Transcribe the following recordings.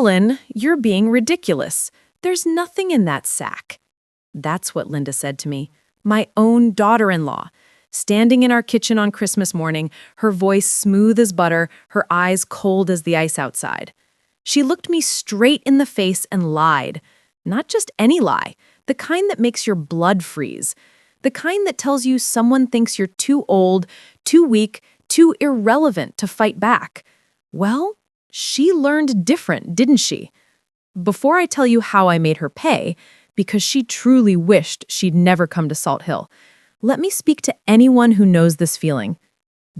Ellen, you're being ridiculous. There's nothing in that sack. That's what Linda said to me, my own daughter-in-law. Standing in our kitchen on Christmas morning, her voice smooth as butter, her eyes cold as the ice outside. She looked me straight in the face and lied. Not just any lie, the kind that makes your blood freeze. The kind that tells you someone thinks you're too old, too weak, too irrelevant to fight back. Well, she learned different, didn't she? Before I tell you how I made her pay, because she truly wished she'd never come to Salt Hill, let me speak to anyone who knows this feeling.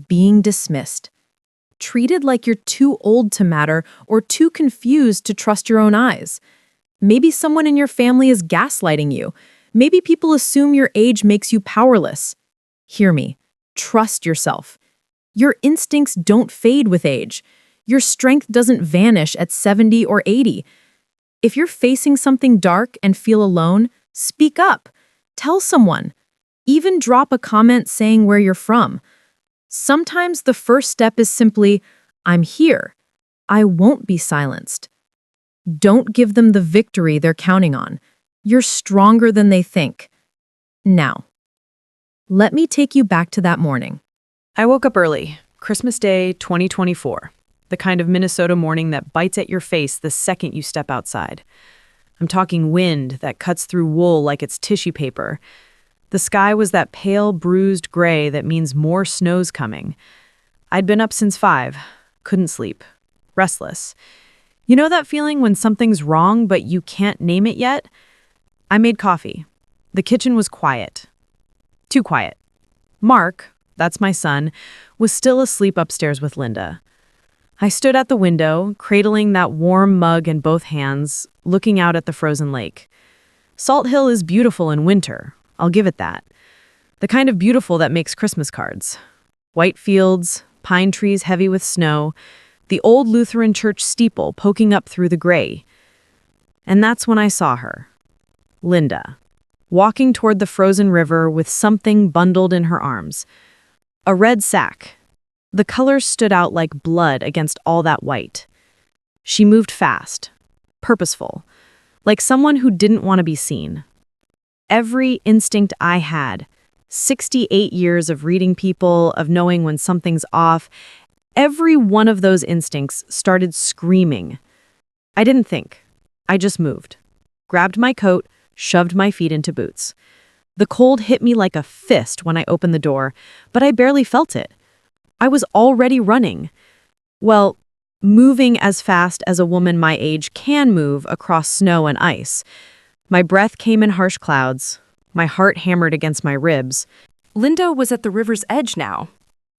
Being dismissed. Treated like you're too old to matter or too confused to trust your own eyes. Maybe someone in your family is gaslighting you. Maybe people assume your age makes you powerless. Hear me. Trust yourself. Your instincts don't fade with age. Your strength doesn't vanish at 70 or 80. If you're facing something dark and feel alone, speak up. Tell someone. Even drop a comment saying where you're from. Sometimes the first step is simply, I'm here. I won't be silenced. Don't give them the victory they're counting on. You're stronger than they think. Now, let me take you back to that morning. I woke up early, Christmas Day 2024, the kind of Minnesota morning that bites at your face the second you step outside. I'm talking wind that cuts through wool like it's tissue paper. The sky was that pale, bruised gray that means more snow's coming. I'd been up since 5, couldn't sleep, restless. You know that feeling when something's wrong but you can't name it yet? I made coffee. The kitchen was quiet. Too quiet. Mark, that's my son, was still asleep upstairs with Linda. I stood at the window, cradling that warm mug in both hands, looking out at the frozen lake. Salt Hill is beautiful in winter, I'll give it that. The kind of beautiful that makes Christmas cards. White fields, pine trees heavy with snow, the old Lutheran church steeple poking up through the gray. And that's when I saw her. Linda, walking toward the frozen river with something bundled in her arms. A red sack. The colors stood out like blood against all that white. She moved fast, purposeful, like someone who didn't want to be seen. Every instinct I had, 68 years of reading people, of knowing when something's off, every one of those instincts started screaming. I didn't think. I just moved. Grabbed my coat, shoved my feet into boots. The cold hit me like a fist when I opened the door, but I barely felt it. I was already running. Well, moving as fast as a woman my age can move across snow and ice. My breath came in harsh clouds. My heart hammered against my ribs. Linda was at the river's edge now.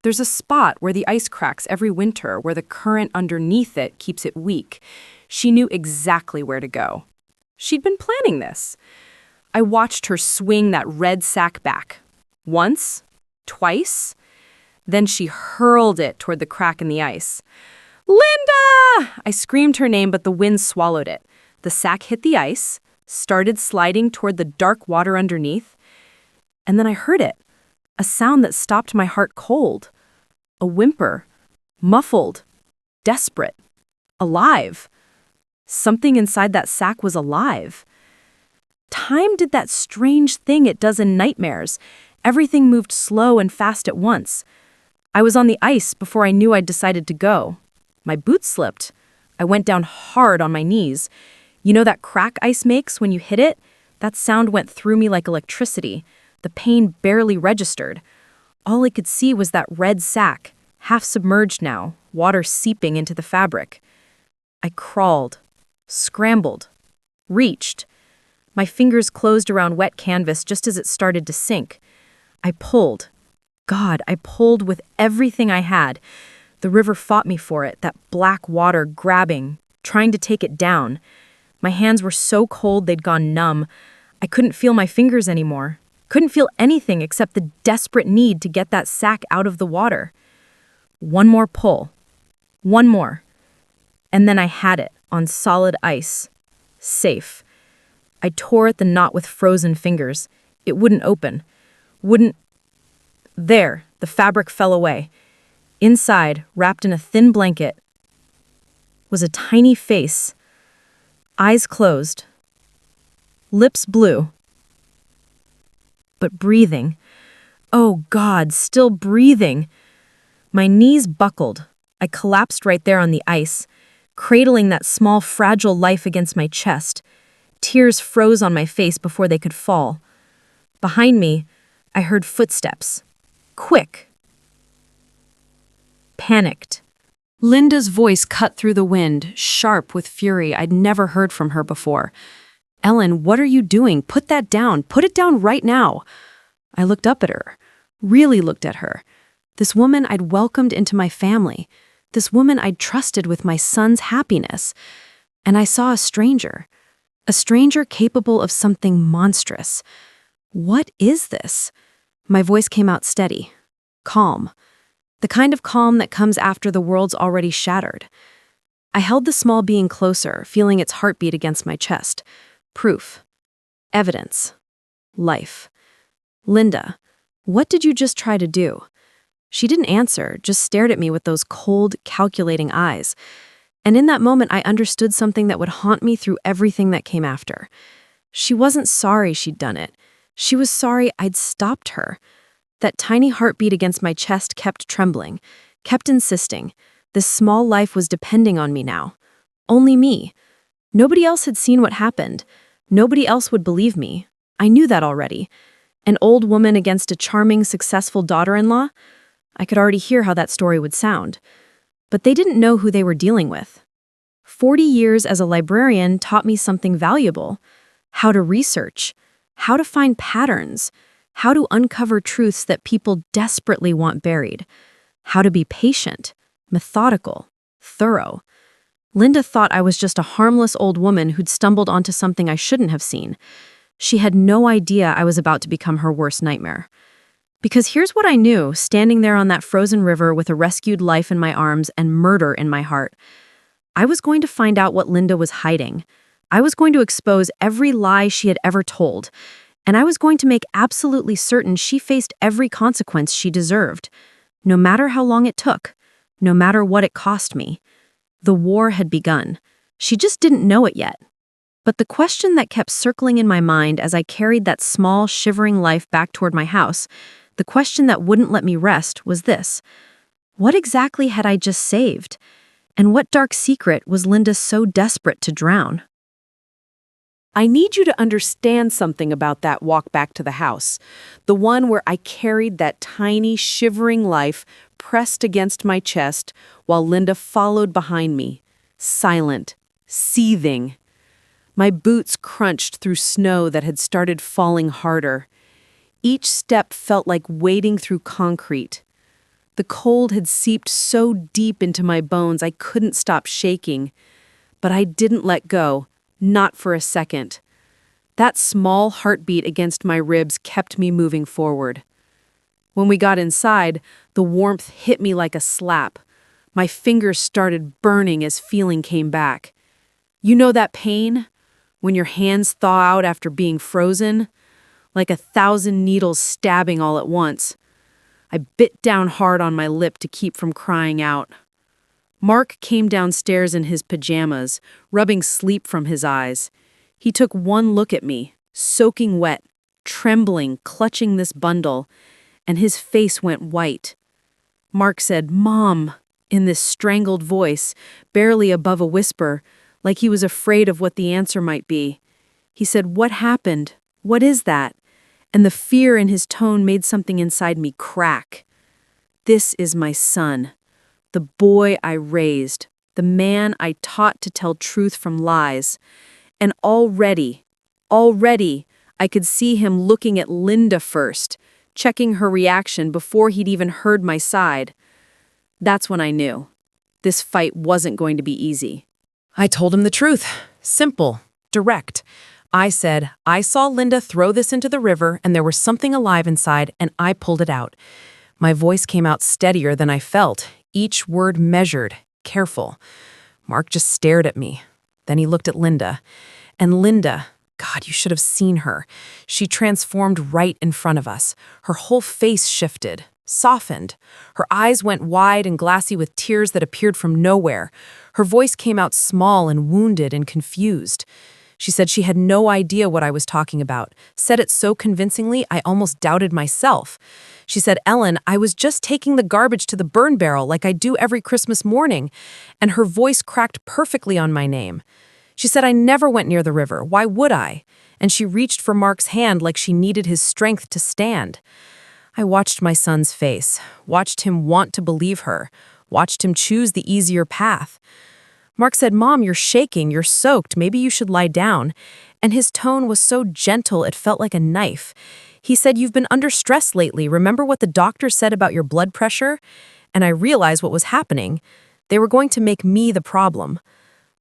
There's a spot where the ice cracks every winter, where the current underneath it keeps it weak. She knew exactly where to go. She'd been planning this. I watched her swing that red sack back. Once, twice. Then she hurled it toward the crack in the ice. Linda! I screamed her name, but the wind swallowed it. The sack hit the ice, started sliding toward the dark water underneath, and then I heard it, a sound that stopped my heart cold. A whimper, muffled, desperate, alive. Something inside that sack was alive. Time did that strange thing it does in nightmares. Everything moved slow and fast at once. I was on the ice before I knew I'd decided to go. My boots slipped. I went down hard on my knees. You know that crack ice makes when you hit it? That sound went through me like electricity. The pain barely registered. All I could see was that red sack, half submerged now, water seeping into the fabric. I crawled, scrambled, reached. My fingers closed around wet canvas just as it started to sink. I pulled. God, I pulled with everything I had. The river fought me for it, that black water grabbing, trying to take it down. My hands were so cold they'd gone numb. I couldn't feel my fingers anymore. Couldn't feel anything except the desperate need to get that sack out of the water. One more pull. One more. And then I had it on solid ice. Safe. I tore at the knot with frozen fingers. It wouldn't open. Wouldn't... There, the fabric fell away. Inside, wrapped in a thin blanket, was a tiny face, Eyes closed. Lips blue. But breathing. Oh God, still breathing. My knees buckled. I collapsed right there on the ice, cradling that small, fragile life against my chest. Tears froze on my face before they could fall. Behind me, I heard footsteps. Quick. Panicked. Linda's voice cut through the wind, sharp with fury I'd never heard from her before. "Ellen, what are you doing? Put that down. Put it down right now." I looked up at her, really looked at her. This woman I'd welcomed into my family. This woman I'd trusted with my son's happiness. And I saw a stranger capable of something monstrous. What is this? My voice came out steady, calm. The kind of calm that comes after the world's already shattered. I held the small being closer, feeling its heartbeat against my chest. Proof. Evidence. Life. "Linda, what did you just try to do?" She didn't answer, just stared at me with those cold, calculating eyes. And in that moment, I understood something that would haunt me through everything that came after. She wasn't sorry she'd done it. She was sorry I'd stopped her. That tiny heartbeat against my chest kept trembling, kept insisting. This small life was depending on me now. Only me. Nobody else had seen what happened. Nobody else would believe me. I knew that already. An old woman against a charming, successful daughter-in-law? I could already hear how that story would sound. But they didn't know who they were dealing with. 40 years as a librarian taught me something valuable. How to research, how to find patterns, how to uncover truths that people desperately want buried, how to be patient, methodical, thorough. Linda thought I was just a harmless old woman who'd stumbled onto something I shouldn't have seen. She had no idea I was about to become her worst nightmare. Because here's what I knew, standing there on that frozen river with a rescued life in my arms and murder in my heart. I was going to find out what Linda was hiding. I was going to expose every lie she had ever told. And I was going to make absolutely certain she faced every consequence she deserved. No matter how long it took. No matter what it cost me. The war had begun. She just didn't know it yet. But the question that kept circling in my mind as I carried that small, shivering life back toward my house, the question that wouldn't let me rest, was this. What exactly had I just saved? And what dark secret was Linda so desperate to drown? I need you to understand something about that walk back to the house. The one where I carried that tiny, shivering life pressed against my chest while Linda followed behind me, silent, seething. My boots crunched through snow that had started falling harder. Each step felt like wading through concrete. The cold had seeped so deep into my bones I couldn't stop shaking. But I didn't let go. Not for a second. That small heartbeat against my ribs kept me moving forward. When we got inside, the warmth hit me like a slap. My fingers started burning as feeling came back. You know that pain? When your hands thaw out after being frozen? Like 1,000 needles stabbing all at once. I bit down hard on my lip to keep from crying out. Mark came downstairs in his pajamas, rubbing sleep from his eyes. He took one look at me, soaking wet, trembling, clutching this bundle, and his face went white. Mark said, "Mom," in this strangled voice, barely above a whisper, like he was afraid of what the answer might be. He said, "What happened? What is that?" And the fear in his tone made something inside me crack. This is my son. The boy I raised, the man I taught to tell truth from lies. And already, I could see him looking at Linda first, checking her reaction before he'd even heard my side. That's when I knew. This fight wasn't going to be easy. I told him the truth. Simple, direct. I said, I saw Linda throw this into the river and there was something alive inside and I pulled it out. My voice came out steadier than I felt, each word measured, careful. Mark just stared at me. Then he looked at Linda. And Linda, God, you should have seen her. She transformed right in front of us. Her whole face shifted. softened. Her eyes went wide and glassy with tears that appeared from nowhere. Her voice came out small and wounded and confused. She said she had no idea what I was talking about, said it so convincingly I almost doubted myself. She said, "Ellen, I was just taking the garbage to the burn barrel like I do every Christmas morning," and her voice cracked perfectly on my name. She said I never went near the river. Why would I? And she reached for Mark's hand like she needed his strength to stand. I watched my son's face, watched him want to believe her, watched him choose the easier path. Mark said, "Mom, you're shaking, you're soaked, maybe you should lie down." And his tone was so gentle it felt like a knife. He said, "You've been under stress lately. Remember what the doctor said about your blood pressure?" And I realized what was happening. They were going to make me the problem.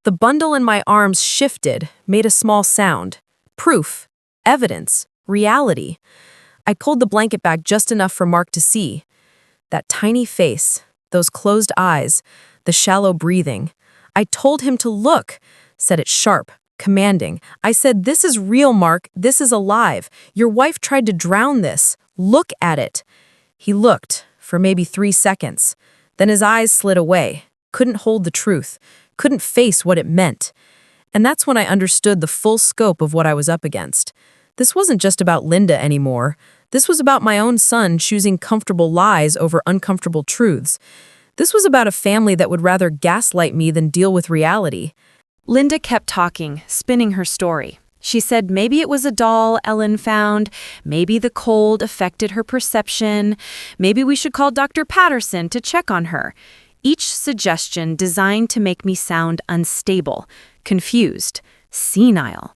The bundle in my arms shifted, made a small sound. Proof, evidence, reality. I pulled the blanket back just enough for Mark to see. That tiny face, those closed eyes, the shallow breathing. I told him to look, said it sharp, commanding. I said, "This is real, Mark. This is alive. Your wife tried to drown this. Look at it." He looked for maybe 3 seconds. Then his eyes slid away, couldn't hold the truth, couldn't face what it meant. And that's when I understood the full scope of what I was up against. This wasn't just about Linda anymore. This was about my own son choosing comfortable lies over uncomfortable truths. This was about a family that would rather gaslight me than deal with reality. Linda kept talking, spinning her story. She said maybe it was a doll Ellen found, maybe the cold affected her perception, maybe we should call Dr. Patterson to check on her. Each suggestion designed to make me sound unstable, confused, senile.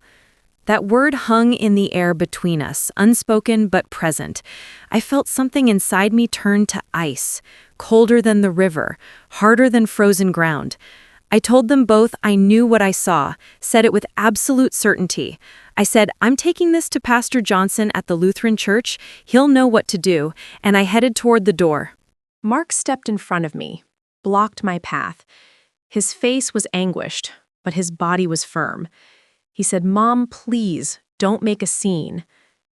That word hung in the air between us, unspoken but present. I felt something inside me turn to ice, colder than the river, harder than frozen ground. I told them both I knew what I saw, said it with absolute certainty. I said, "I'm taking this to Pastor Johnson at the Lutheran Church. He'll know what to do," and I headed toward the door. Mark stepped in front of me, blocked my path. His face was anguished, but his body was firm. He said, "Mom, please, don't make a scene."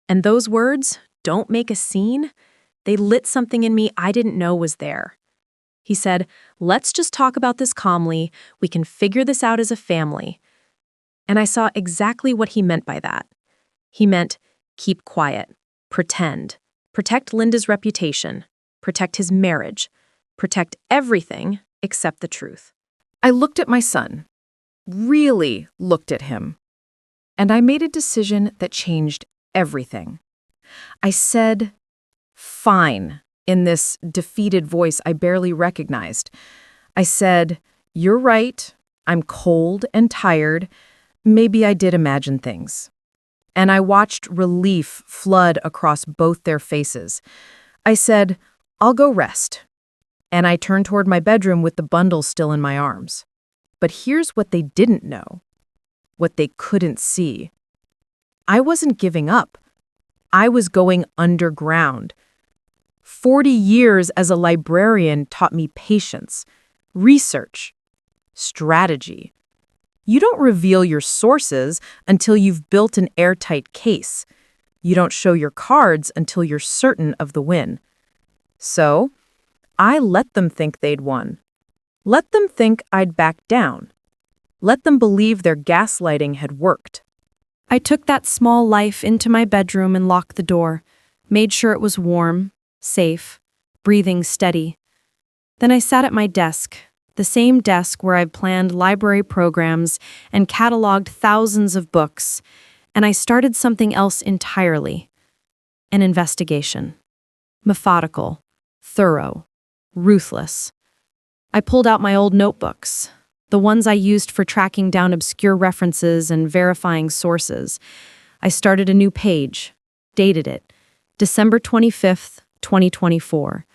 And those words, "don't make a scene," they lit something in me I didn't know was there. He said, "Let's just talk about this calmly. We can figure this out as a family." And I saw exactly what he meant by that. He meant keep quiet, pretend, protect Linda's reputation, protect his marriage, protect everything except the truth. I looked at my son, really looked at him, and I made a decision that changed everything. I said, "Fine," in this defeated voice I barely recognized. I said, "You're right. I'm cold and tired. Maybe I did imagine things." And I watched relief flood across both their faces. I said, "I'll go rest." And I turned toward my bedroom with the bundle still in my arms. But here's what they didn't know, what they couldn't see. I wasn't giving up. I was going underground. 40 years as a librarian taught me patience, research, strategy. You don't reveal your sources until you've built an airtight case. You don't show your cards until you're certain of the win. So, I let them think they'd won. Let them think I'd backed down. Let them believe their gaslighting had worked. I took that small life into my bedroom and locked the door, made sure it was warm, safe, breathing steady. Then I sat at my desk, the same desk where I've planned library programs and cataloged thousands of books, and I started something else entirely. An investigation. Methodical, thorough, ruthless. I pulled out my old notebooks, the ones I used for tracking down obscure references and verifying sources. I started a new page, dated it, December 25th, 2024.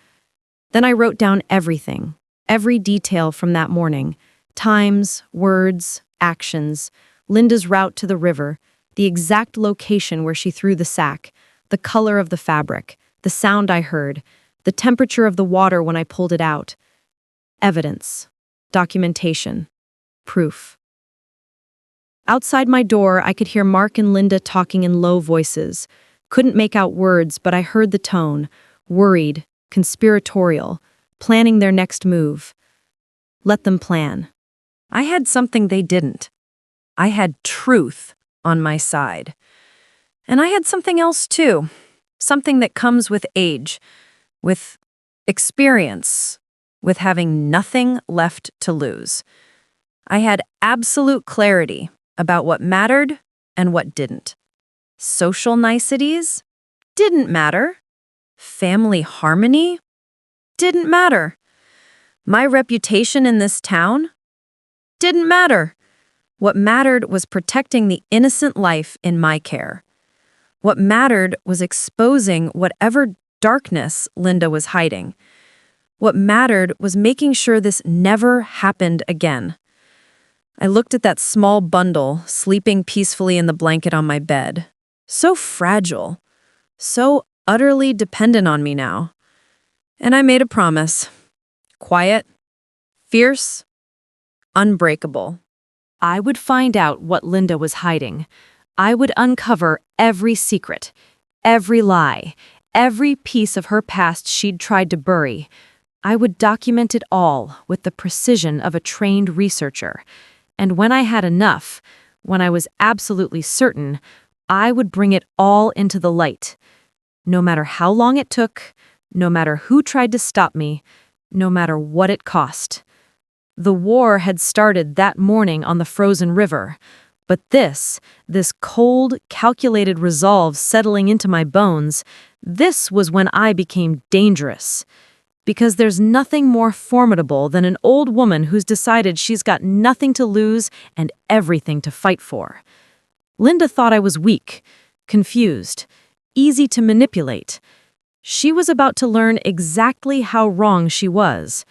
Then I wrote down everything, every detail from that morning, times, words, actions, Linda's route to the river, the exact location where she threw the sack, the color of the fabric, the sound I heard, the temperature of the water when I pulled it out. Evidence, documentation, proof. Outside my door, I could hear Mark and Linda talking in low voices. Couldn't make out words, but I heard the tone, worried, conspiratorial, planning their next move. Let them plan. I had something they didn't. I had truth on my side. And I had something else too. Something that comes with age, with experience, with having nothing left to lose. I had absolute clarity about what mattered and what didn't. Social niceties didn't matter. Family harmony didn't matter. My reputation in this town didn't matter. What mattered was protecting the innocent life in my care. What mattered was exposing whatever darkness Linda was hiding. What mattered was making sure this never happened again. I looked at that small bundle sleeping peacefully in the blanket on my bed. So fragile, so utterly dependent on me now. And I made a promise. Quiet, fierce, unbreakable. I would find out what Linda was hiding. I would uncover every secret, every lie, every piece of her past she'd tried to bury. I would document it all with the precision of a trained researcher. And when I had enough, when I was absolutely certain, I would bring it all into the light. No matter how long it took, no matter who tried to stop me, no matter what it cost. The war had started that morning on the frozen river, but this cold, calculated resolve settling into my bones, this was when I became dangerous. Because there's nothing more formidable than an old woman who's decided she's got nothing to lose and everything to fight for. Linda thought I was weak, confused, easy to manipulate. She was about to learn exactly how wrong she was.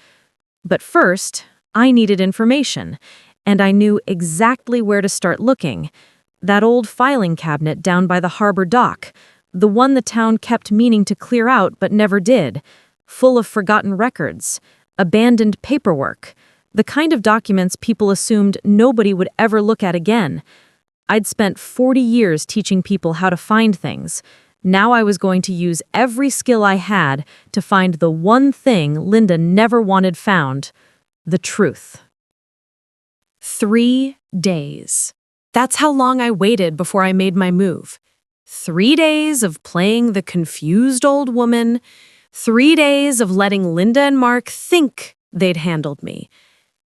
But first, I needed information, and I knew exactly where to start looking. That old filing cabinet down by the harbor dock, the one the town kept meaning to clear out but never did, full of forgotten records, abandoned paperwork, the kind of documents people assumed nobody would ever look at again. I'd spent 40 years teaching people how to find things. Now I was going to use every skill I had to find the one thing Linda never wanted found, the truth. 3 days. That's how long I waited before I made my move. 3 days of playing the confused old woman, 3 days of letting Linda and Mark think they'd handled me.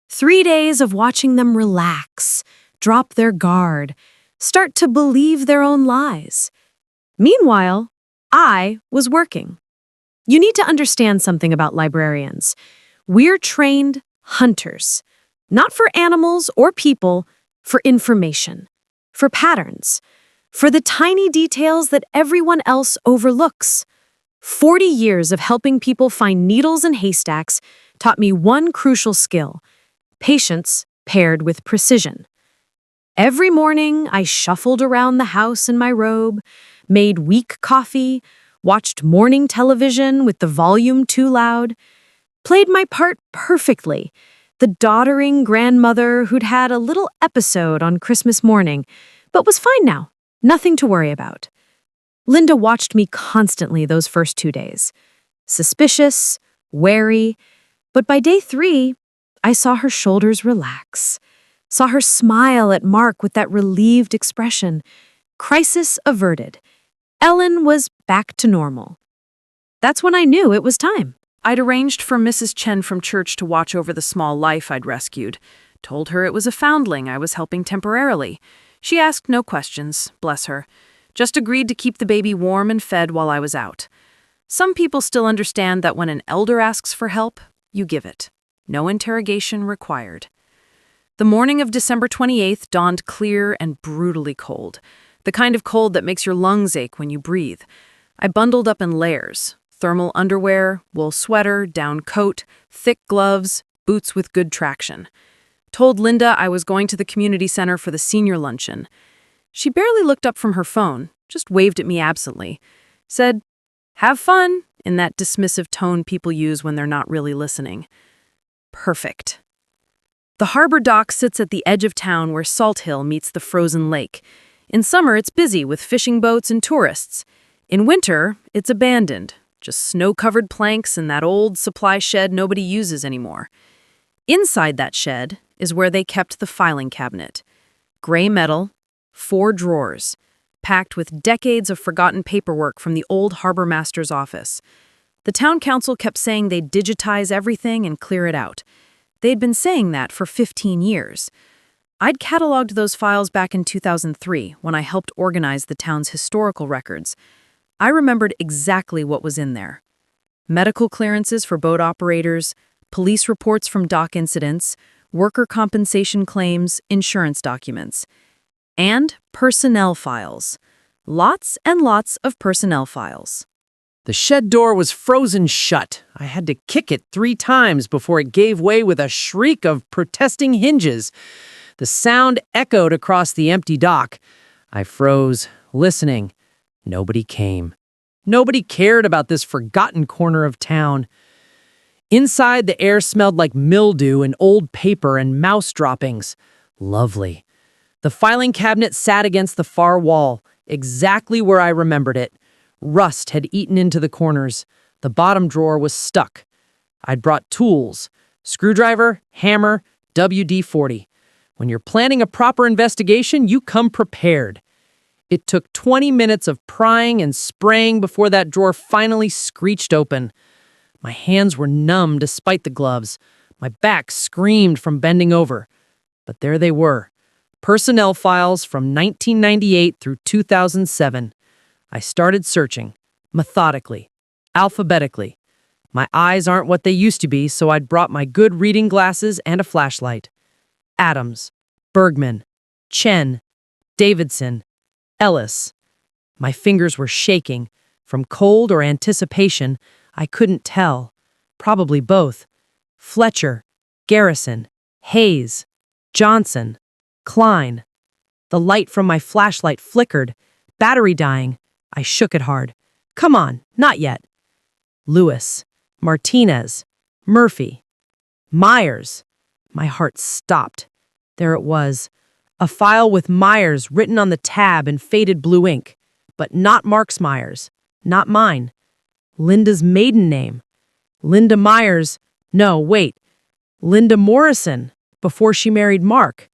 3 days of watching them relax, drop their guard, start to believe their own lies. Meanwhile, I was working. You need to understand something about librarians. We're trained hunters, not for animals or people, for information, for patterns, for the tiny details that everyone else overlooks. 40 years of helping people find needles in haystacks taught me one crucial skill: patience paired with precision. Every morning, I shuffled around the house in my robe, made weak coffee, watched morning television with the volume too loud, played my part perfectly, the doddering grandmother who'd had a little episode on Christmas morning, but was fine now, nothing to worry about. Linda watched me constantly those first 2 days. Suspicious, wary, but by day 3, I saw her shoulders relax, saw her smile at Mark with that relieved expression. Crisis averted. Ellen was back to normal. That's when I knew it was time. I'd arranged for Mrs. Chen from church to watch over the small life I'd rescued. Told her it was a foundling I was helping temporarily. She asked no questions, bless her. Just agreed to keep the baby warm and fed while I was out. Some people still understand that when an elder asks for help, you give it. No interrogation required. The morning of December 28th dawned clear and brutally cold. The kind of cold that makes your lungs ache when you breathe. I bundled up in layers. Thermal underwear, wool sweater, down coat, thick gloves, boots with good traction. Told Linda I was going to the community center for the senior luncheon. She barely looked up from her phone, just waved at me absently. Said, "Have fun," in that dismissive tone people use when they're not really listening. Perfect. The harbor dock sits at the edge of town where Salt Hill meets the frozen lake. In summer, it's busy with fishing boats and tourists. In winter, it's abandoned, Just snow-covered planks and that old supply shed nobody uses anymore. Inside that shed is where they kept the filing cabinet. Gray metal, 4 drawers, packed with decades of forgotten paperwork from the old harbor master's office. The town council kept saying they'd digitize everything and clear it out. They'd been saying that for 15 years. I'd cataloged those files back in 2003 when I helped organize the town's historical records. I remembered exactly what was in there. Medical clearances for boat operators, police reports from dock incidents, worker compensation claims, insurance documents, and personnel files. Lots and lots of personnel files. The shed door was frozen shut. I had to kick it 3 times before it gave way with a shriek of protesting hinges. The sound echoed across the empty dock. I froze, listening. Nobody came. Nobody cared about this forgotten corner of town. Inside, the air smelled like mildew and old paper and mouse droppings. Lovely. The filing cabinet sat against the far wall, exactly where I remembered it. Rust had eaten into the corners. The bottom drawer was stuck. I'd brought tools: screwdriver, hammer, WD-40. When you're planning a proper investigation, you come prepared. It took 20 minutes of prying and spraying before that drawer finally screeched open. My hands were numb despite the gloves. My back screamed from bending over. But there they were. Personnel files from 1998 through 2007. I started searching, methodically, alphabetically. My eyes aren't what they used to be, so I'd brought my good reading glasses and a flashlight. Adams, Bergman, Chen, Davidson, Ellis. My fingers were shaking. From cold or anticipation, I couldn't tell. Probably both. Fletcher, Garrison, Hayes, Johnson, Klein. The light from my flashlight flickered. Battery dying. I shook it hard. Come on, not yet. Lewis, Martinez, Murphy, Myers. My heart stopped. There it was. A file with Myers written on the tab in faded blue ink. But not Mark's Myers. Not mine. Linda's maiden name. Linda Myers. No, wait. Linda Morrison, before she married Mark.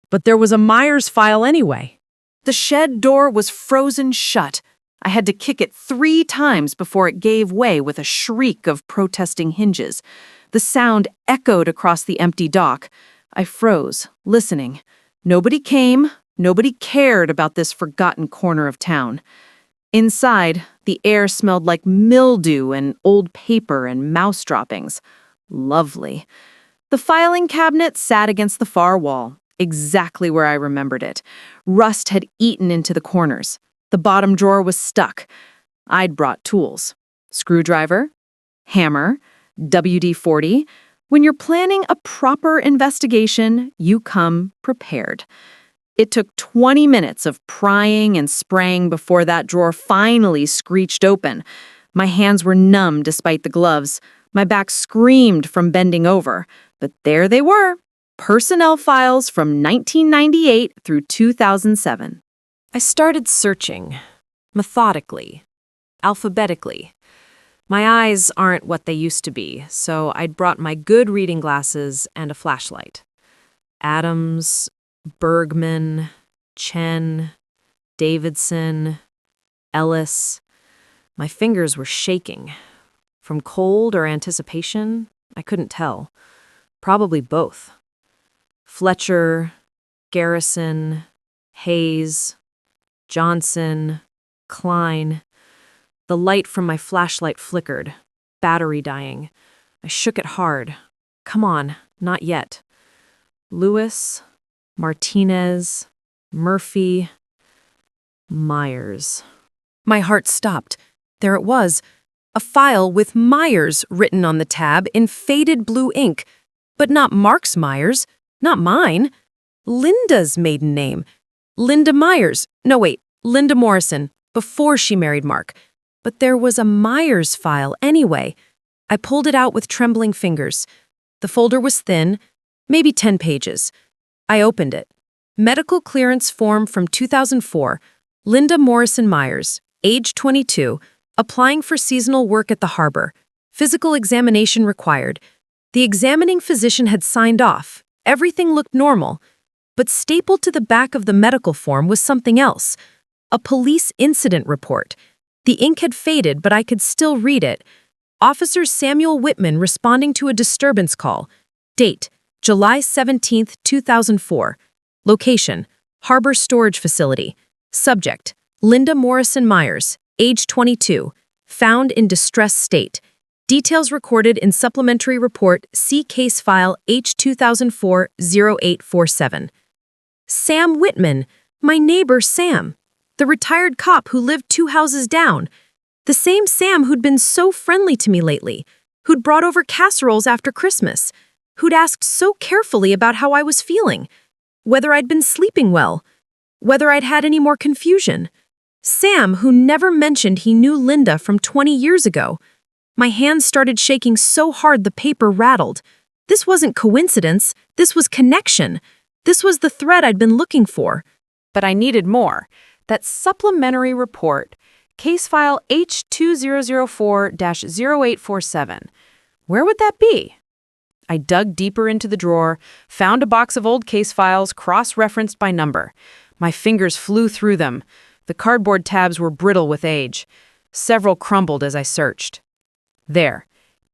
But there was a Myers file anyway. The shed door was frozen shut. I had to kick it 3 times before it gave way with a shriek of protesting hinges. The sound echoed across the empty dock. I froze, listening. Nobody came. Nobody cared about this forgotten corner of town. Inside, the air smelled like mildew and old paper and mouse droppings. Lovely. The filing cabinet sat against the far wall, exactly where I remembered it. Rust had eaten into the corners. The bottom drawer was stuck. I'd brought tools: screwdriver, hammer, WD-40. When you're planning a proper investigation, you come prepared. It took 20 minutes of prying and spraying before that drawer finally screeched open. My hands were numb despite the gloves. My back screamed from bending over. But there they were, personnel files from 1998 through 2007. I started searching, methodically, alphabetically. My eyes aren't what they used to be, so I'd brought my good reading glasses and a flashlight. Adams, Bergman, Chen, Davidson, Ellis. My fingers were shaking. From cold or anticipation, I couldn't tell. Probably both. Fletcher, Garrison, Hayes, Johnson, Klein. The light from my flashlight flickered. Battery dying. I shook it hard. Come on, not yet. Lewis, Martinez, Murphy, Myers. My heart stopped. There it was. A file with Myers written on the tab in faded blue ink. But not Mark's Myers. Not mine. Linda's maiden name. Linda Myers. No, wait. Linda Morrison, before she married Mark. But there was a Myers file anyway. I pulled it out with trembling fingers. The folder was thin, maybe 10 pages. I opened it. Medical clearance form from 2004. Linda Morrison Myers, age 22, Applying for seasonal work at the harbor. Physical examination required. The examining physician had signed off. Everything looked normal. But stapled to the back of the medical form was something else. A police incident report. The ink had faded, but I could still read it. Officer Samuel Whitman responding to a disturbance call. Date, July 17, 2004. Location, Harbor Storage Facility. Subject, Linda Morrison Myers, age 22. Found in distress state. Details recorded in Supplementary Report, see Case File H2004-0847. Sam Whitman, my neighbor Sam. The retired cop who lived 2 houses down. The same Sam who'd been so friendly to me lately, who'd brought over casseroles after Christmas, who'd asked so carefully about how I was feeling, whether I'd been sleeping well, whether I'd had any more confusion. Sam who never mentioned he knew Linda from 20 years ago. My hands started shaking so hard the paper rattled. This wasn't coincidence, this was connection. This was the thread I'd been looking for. But I needed more. That supplementary report, case file H2004-0847. Where would that be? I dug deeper into the drawer, found a box of old case files cross-referenced by number. My fingers flew through them. The cardboard tabs were brittle with age. Several crumbled as I searched. There,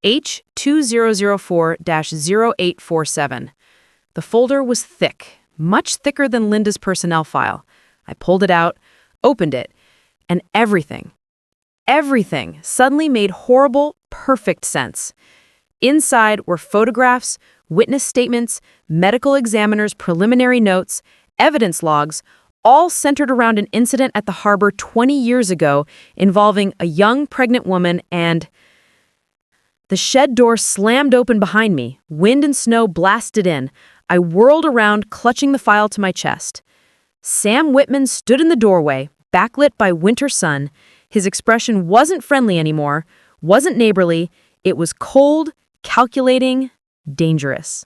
H2004-0847. The folder was thick, much thicker than Linda's personnel file. I pulled it out, opened it, and everything suddenly made horrible, perfect sense. Inside were photographs, witness statements, medical examiner's preliminary notes, evidence logs, all centered around an incident at the harbor 20 years ago involving a young pregnant woman and... The shed door slammed open behind me. Wind and snow blasted in. I whirled around, clutching the file to my chest. Sam Whitman stood in the doorway, backlit by winter sun. His expression wasn't friendly anymore, wasn't neighborly. It was cold, calculating, dangerous.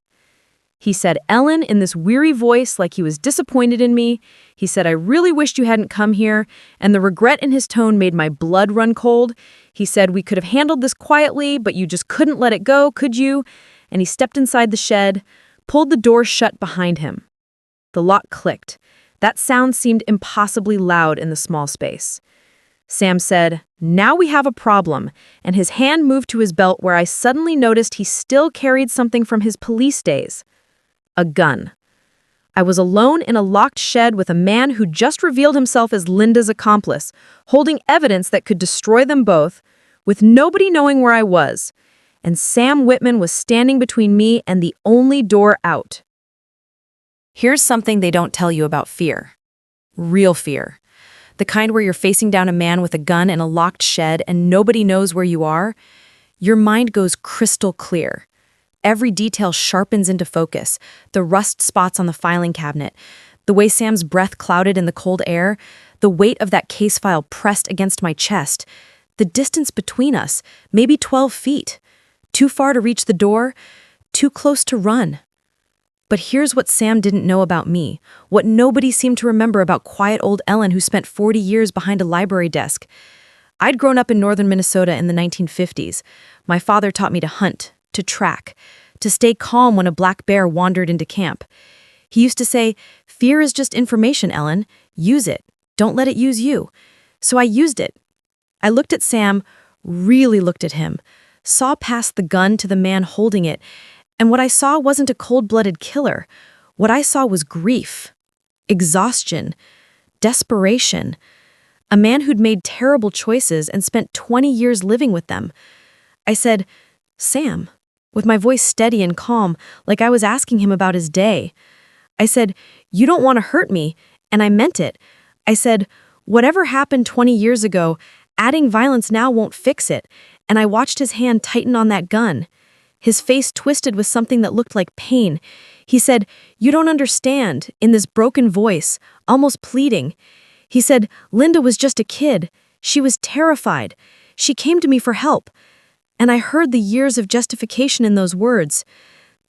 He said, "Ellen," in this weary voice like he was disappointed in me. He said, "I really wished you hadn't come here," and the regret in his tone made my blood run cold. He said, "We could have handled this quietly, but you just couldn't let it go, could you?" And he stepped inside the shed, pulled the door shut behind him. The lock clicked. That sound seemed impossibly loud in the small space. Sam said, "Now we have a problem," and his hand moved to his belt where I suddenly noticed he still carried something from his police days. A gun. I was alone in a locked shed with a man who just revealed himself as Linda's accomplice, holding evidence that could destroy them both, with nobody knowing where I was. And Sam Whitman was standing between me and the only door out. Here's something they don't tell you about fear. Real fear. The kind where you're facing down a man with a gun in a locked shed and nobody knows where you are. Your mind goes crystal clear. Every detail sharpens into focus. The rust spots on the filing cabinet, the way Sam's breath clouded in the cold air, the weight of that case file pressed against my chest, the distance between us, maybe 12 feet. Too far to reach the door, too close to run. But here's what Sam didn't know about me, what nobody seemed to remember about quiet old Ellen who spent 40 years behind a library desk. I'd grown up in northern Minnesota in the 1950s. My father taught me to hunt, to track, to stay calm when a black bear wandered into camp. He used to say, "Fear is just information, Ellen. Use it. Don't let it use you." So I used it. I looked at Sam, really looked at him, saw past the gun to the man holding it, and what I saw wasn't a cold-blooded killer. What I saw was grief, exhaustion, desperation. A man who'd made terrible choices and spent 20 years living with them. I said, "Sam," with my voice steady and calm, like I was asking him about his day. I said, "You don't want to hurt me," and I meant it. I said, "Whatever happened 20 years ago, adding violence now won't fix it," and I watched his hand tighten on that gun. His face twisted with something that looked like pain. He said, "You don't understand," in this broken voice, almost pleading. He said, "Linda was just a kid. She was terrified. She came to me for help." And I heard the years of justification in those words.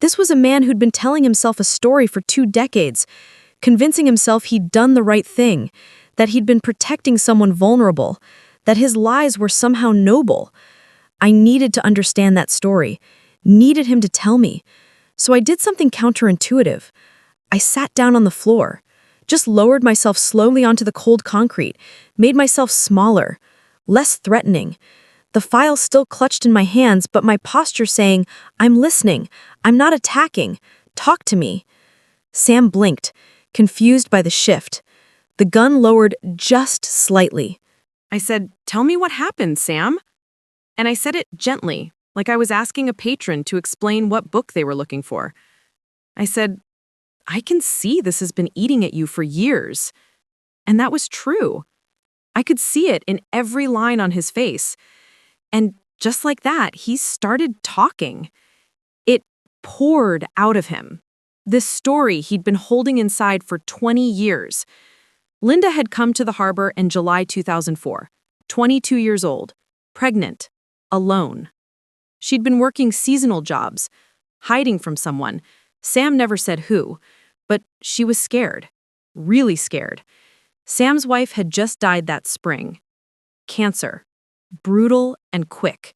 This was a man who'd been telling himself a story for 2 decades, convincing himself he'd done the right thing, that he'd been protecting someone vulnerable, that his lies were somehow noble. I needed to understand that story, needed him to tell me. So I did something counterintuitive. I sat down on the floor, just lowered myself slowly onto the cold concrete, made myself smaller, less threatening. The file still clutched in my hands, but my posture saying, "I'm listening. I'm not attacking. Talk to me." Sam blinked, confused by the shift. The gun lowered just slightly. I said, "Tell me what happened, Sam." And I said it gently, like I was asking a patron to explain what book they were looking for. I said, "I can see this has been eating at you for years." And that was true. I could see it in every line on his face. And just like that, he started talking. It poured out of him. This story he'd been holding inside for 20 years. Linda had come to the harbor in July 2004, 22 years old, pregnant, alone. She'd been working seasonal jobs, hiding from someone. Sam never said who, but she was scared, really scared. Sam's wife had just died that spring. Cancer, brutal and quick.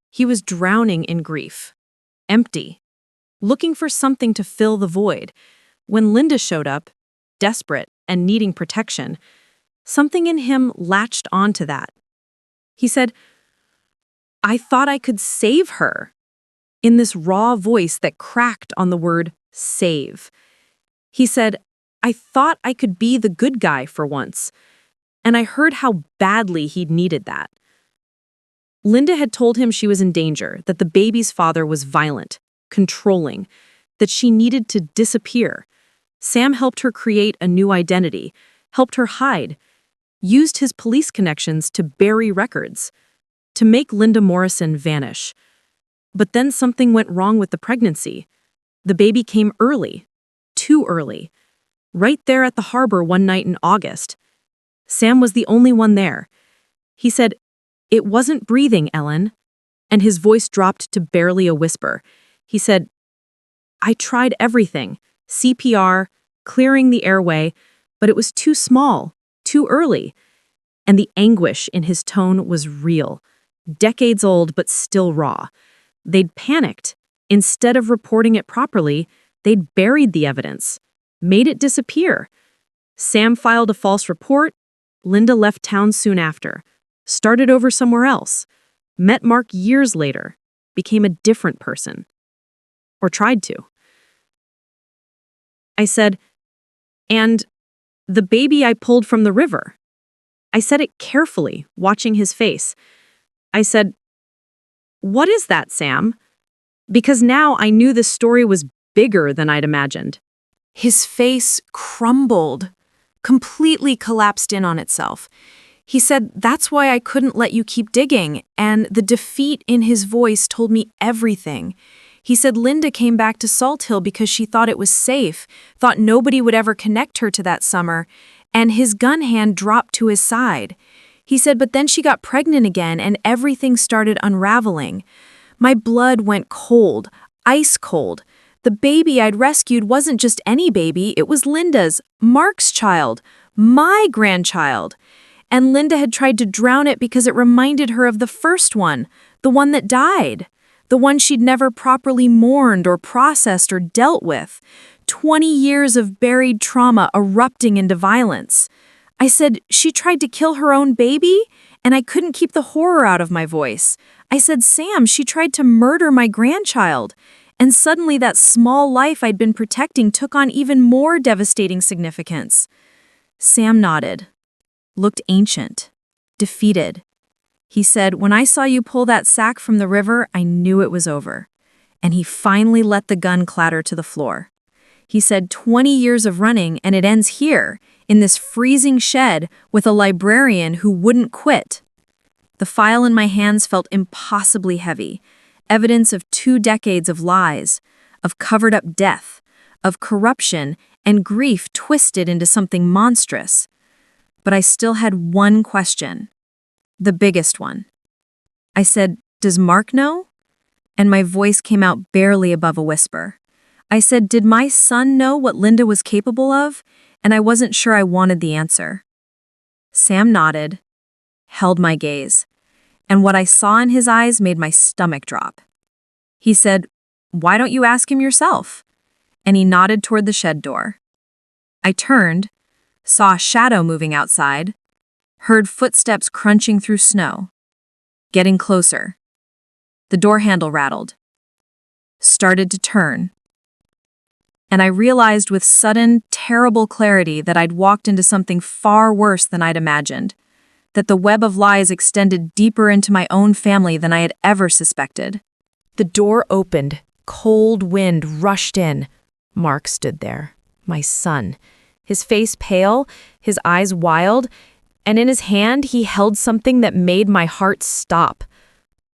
He was drowning in grief, empty, looking for something to fill the void. When Linda showed up, desperate and needing protection, something in him latched onto that. He said, "I thought I could save her," in this raw voice that cracked on the word save. He said, "I thought I could be the good guy for once." And I heard how badly he'd needed that. Linda had told him she was in danger, that the baby's father was violent, controlling, that she needed to disappear. Sam helped her create a new identity, helped her hide, used his police connections to bury records, to make Linda Morrison vanish. But then something went wrong with the pregnancy. The baby came early, too early, right there at the harbor one night in August. Sam was the only one there. He said, "It wasn't breathing, Ellen," and his voice dropped to barely a whisper. He said, "I tried everything, CPR, clearing the airway, but it was too small, too early." And the anguish in his tone was real, decades old but still raw. They'd panicked. Instead of reporting it properly, they'd buried the evidence, made it disappear. Sam filed a false report. Linda left town soon after, started over somewhere else, met Mark years later, became a different person. Or tried to. I said, "And the baby I pulled from the river." I said it carefully, watching his face. I said, "What is that, Sam?" Because now I knew this story was bigger than I'd imagined. His face crumbled, completely collapsed in on itself. He said, "That's why I couldn't let you keep digging," and the defeat in his voice told me everything. He said Linda came back to Salt Hill because she thought it was safe, thought nobody would ever connect her to that summer, and his gun hand dropped to his side. He said, but then she got pregnant again and everything started unraveling. My blood went cold, ice cold. The baby I'd rescued wasn't just any baby, it was Linda's, Mark's child, my grandchild. And Linda had tried to drown it because it reminded her of the first one, the one that died, the one she'd never properly mourned or processed or dealt with. 20 years of buried trauma erupting into violence. I said, she tried to kill her own baby? And I couldn't keep the horror out of my voice. I said, Sam, she tried to murder my grandchild. And suddenly that small life I'd been protecting took on even more devastating significance. Sam nodded, looked ancient, defeated. He said, when I saw you pull that sack from the river, I knew it was over. And he finally let the gun clatter to the floor. He said, 20 years of running, and it ends here, in this freezing shed with a librarian who wouldn't quit. The file in my hands felt impossibly heavy, evidence of 2 decades of lies, of covered-up death, of corruption and grief twisted into something monstrous. But I still had one question, the biggest one. I said, does Mark know? And my voice came out barely above a whisper. I said, did my son know what Linda was capable of? And I wasn't sure I wanted the answer. Sam nodded. held my gaze, and what I saw in his eyes made my stomach drop. He said, "Why don't you ask him yourself?" And he nodded toward the shed door. I turned, saw a shadow moving outside, heard footsteps crunching through snow, getting closer. The door handle rattled, started to turn, and I realized with sudden, terrible clarity that I'd walked into something far worse than I'd imagined, that the web of lies extended deeper into my own family than I had ever suspected. The door opened. Cold wind rushed in. Mark stood there, my son, his face pale, his eyes wild, and in his hand he held something that made my heart stop.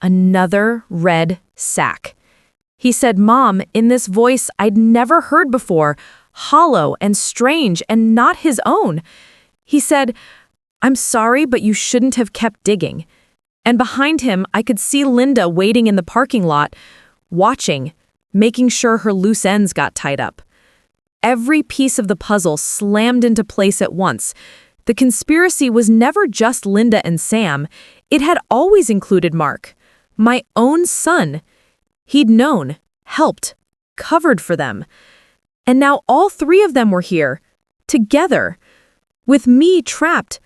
Another red sack. He said, "Mom," in this voice I'd never heard before, hollow and strange and not his own. He said, "I'm sorry, but you shouldn't have kept digging." And behind him, I could see Linda waiting in the parking lot, watching, making sure her loose ends got tied up. Every piece of the puzzle slammed into place at once. The conspiracy was never just Linda and Sam. It had always included Mark, my own son. He'd known, helped, covered for them. And now all three of them were here, together, with me trapped,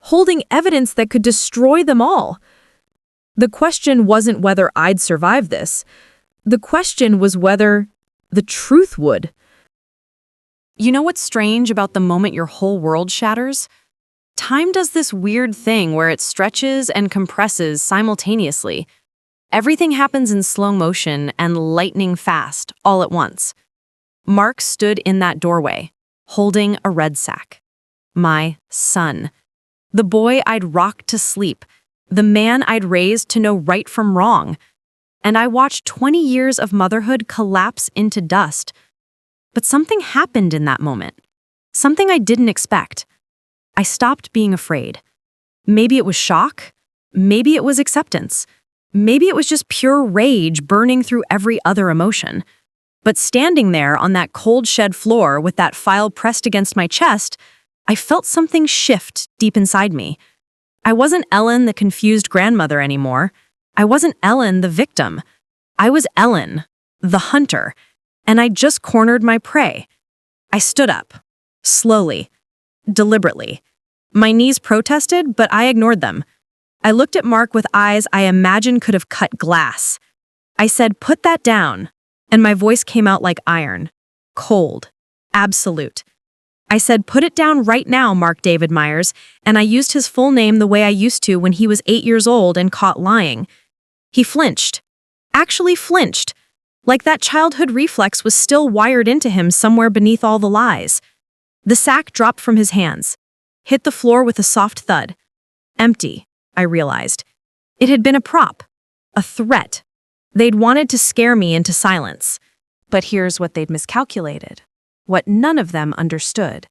holding evidence that could destroy them all. The question wasn't whether I'd survive this. The question was whether the truth would. You know what's strange about the moment your whole world shatters? Time does this weird thing where it stretches and compresses simultaneously. Everything happens in slow motion and lightning fast, all at once. Mark stood in that doorway, holding a red sack. My son. The boy I'd rocked to sleep. The man I'd raised to know right from wrong. And I watched 20 years of motherhood collapse into dust. But something happened in that moment. Something I didn't expect. I stopped being afraid. Maybe it was shock. Maybe it was acceptance. Maybe it was just pure rage burning through every other emotion. But standing there on that cold shed floor with that file pressed against my chest, I felt something shift deep inside me. I wasn't Ellen, the confused grandmother, anymore. I wasn't Ellen, the victim. I was Ellen, the hunter, and I'd just cornered my prey. I stood up, slowly, deliberately. My knees protested, but I ignored them. I looked at Mark with eyes I imagined could have cut glass. I said, "Put that down," and my voice came out like iron, cold, absolute. I said, "Put it down right now, Mark David Myers," and I used his full name the way I used to when he was 8 years old and caught lying. He flinched, actually flinched, like that childhood reflex was still wired into him somewhere beneath all the lies. The sack dropped from his hands, hit the floor with a soft thud. Empty, I realized. It had been a prop, a threat. They'd wanted to scare me into silence. But here's what they'd miscalculated, what none of them understood.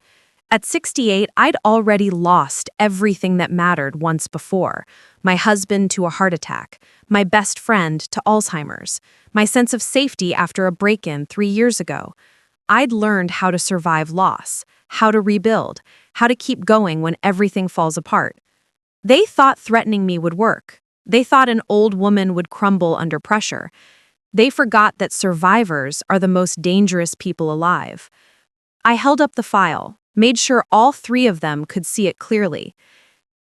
At 68, I'd already lost everything that mattered once before. My husband to a heart attack, my best friend to Alzheimer's, my sense of safety after a break-in 3 years ago. I'd learned how to survive loss, how to rebuild, how to keep going when everything falls apart. They thought threatening me would work. They thought an old woman would crumble under pressure. They forgot that survivors are the most dangerous people alive. I held up the file, made sure all three of them could see it clearly.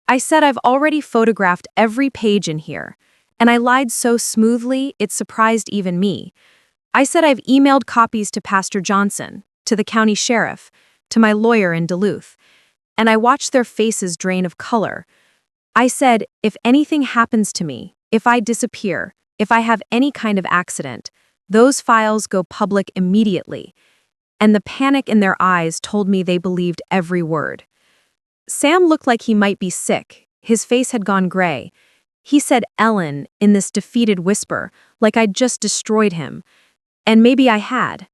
I said I've already photographed every page in here, and I lied so smoothly it surprised even me. I said I've emailed copies to Pastor Johnson, to the county sheriff, to my lawyer in Duluth, and I watched their faces drain of color. I said, if anything happens to me, if I disappear, if I have any kind of accident, those files go public immediately. And the panic in their eyes told me they believed every word. Sam looked like he might be sick. His face had gone gray. He said Ellen in this defeated whisper, like I'd just destroyed him. And maybe I had.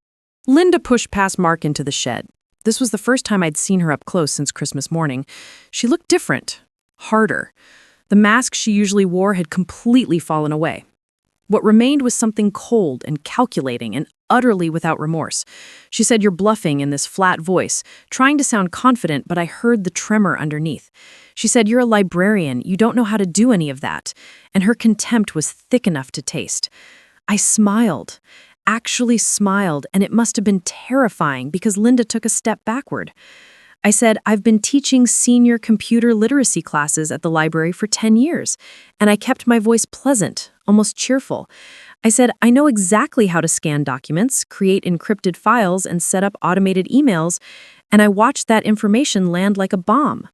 Linda pushed past Mark into the shed. This was the first time I'd seen her up close since Christmas morning. She looked different, harder. The mask she usually wore had completely fallen away. What remained was something cold and calculating and utterly without remorse. She said, "You're bluffing," in this flat voice, trying to sound confident, but I heard the tremor underneath. She said, "You're a librarian. You don't know how to do any of that." And her contempt was thick enough to taste. I smiled, actually smiled, and it must have been terrifying because Linda took a step backward. I said, "I've been teaching senior computer literacy classes at the library for 10 years, and I kept my voice pleasant, almost cheerful. I said, I know exactly how to scan documents, create encrypted files, and set up automated emails, and I watched that information land like a bomb."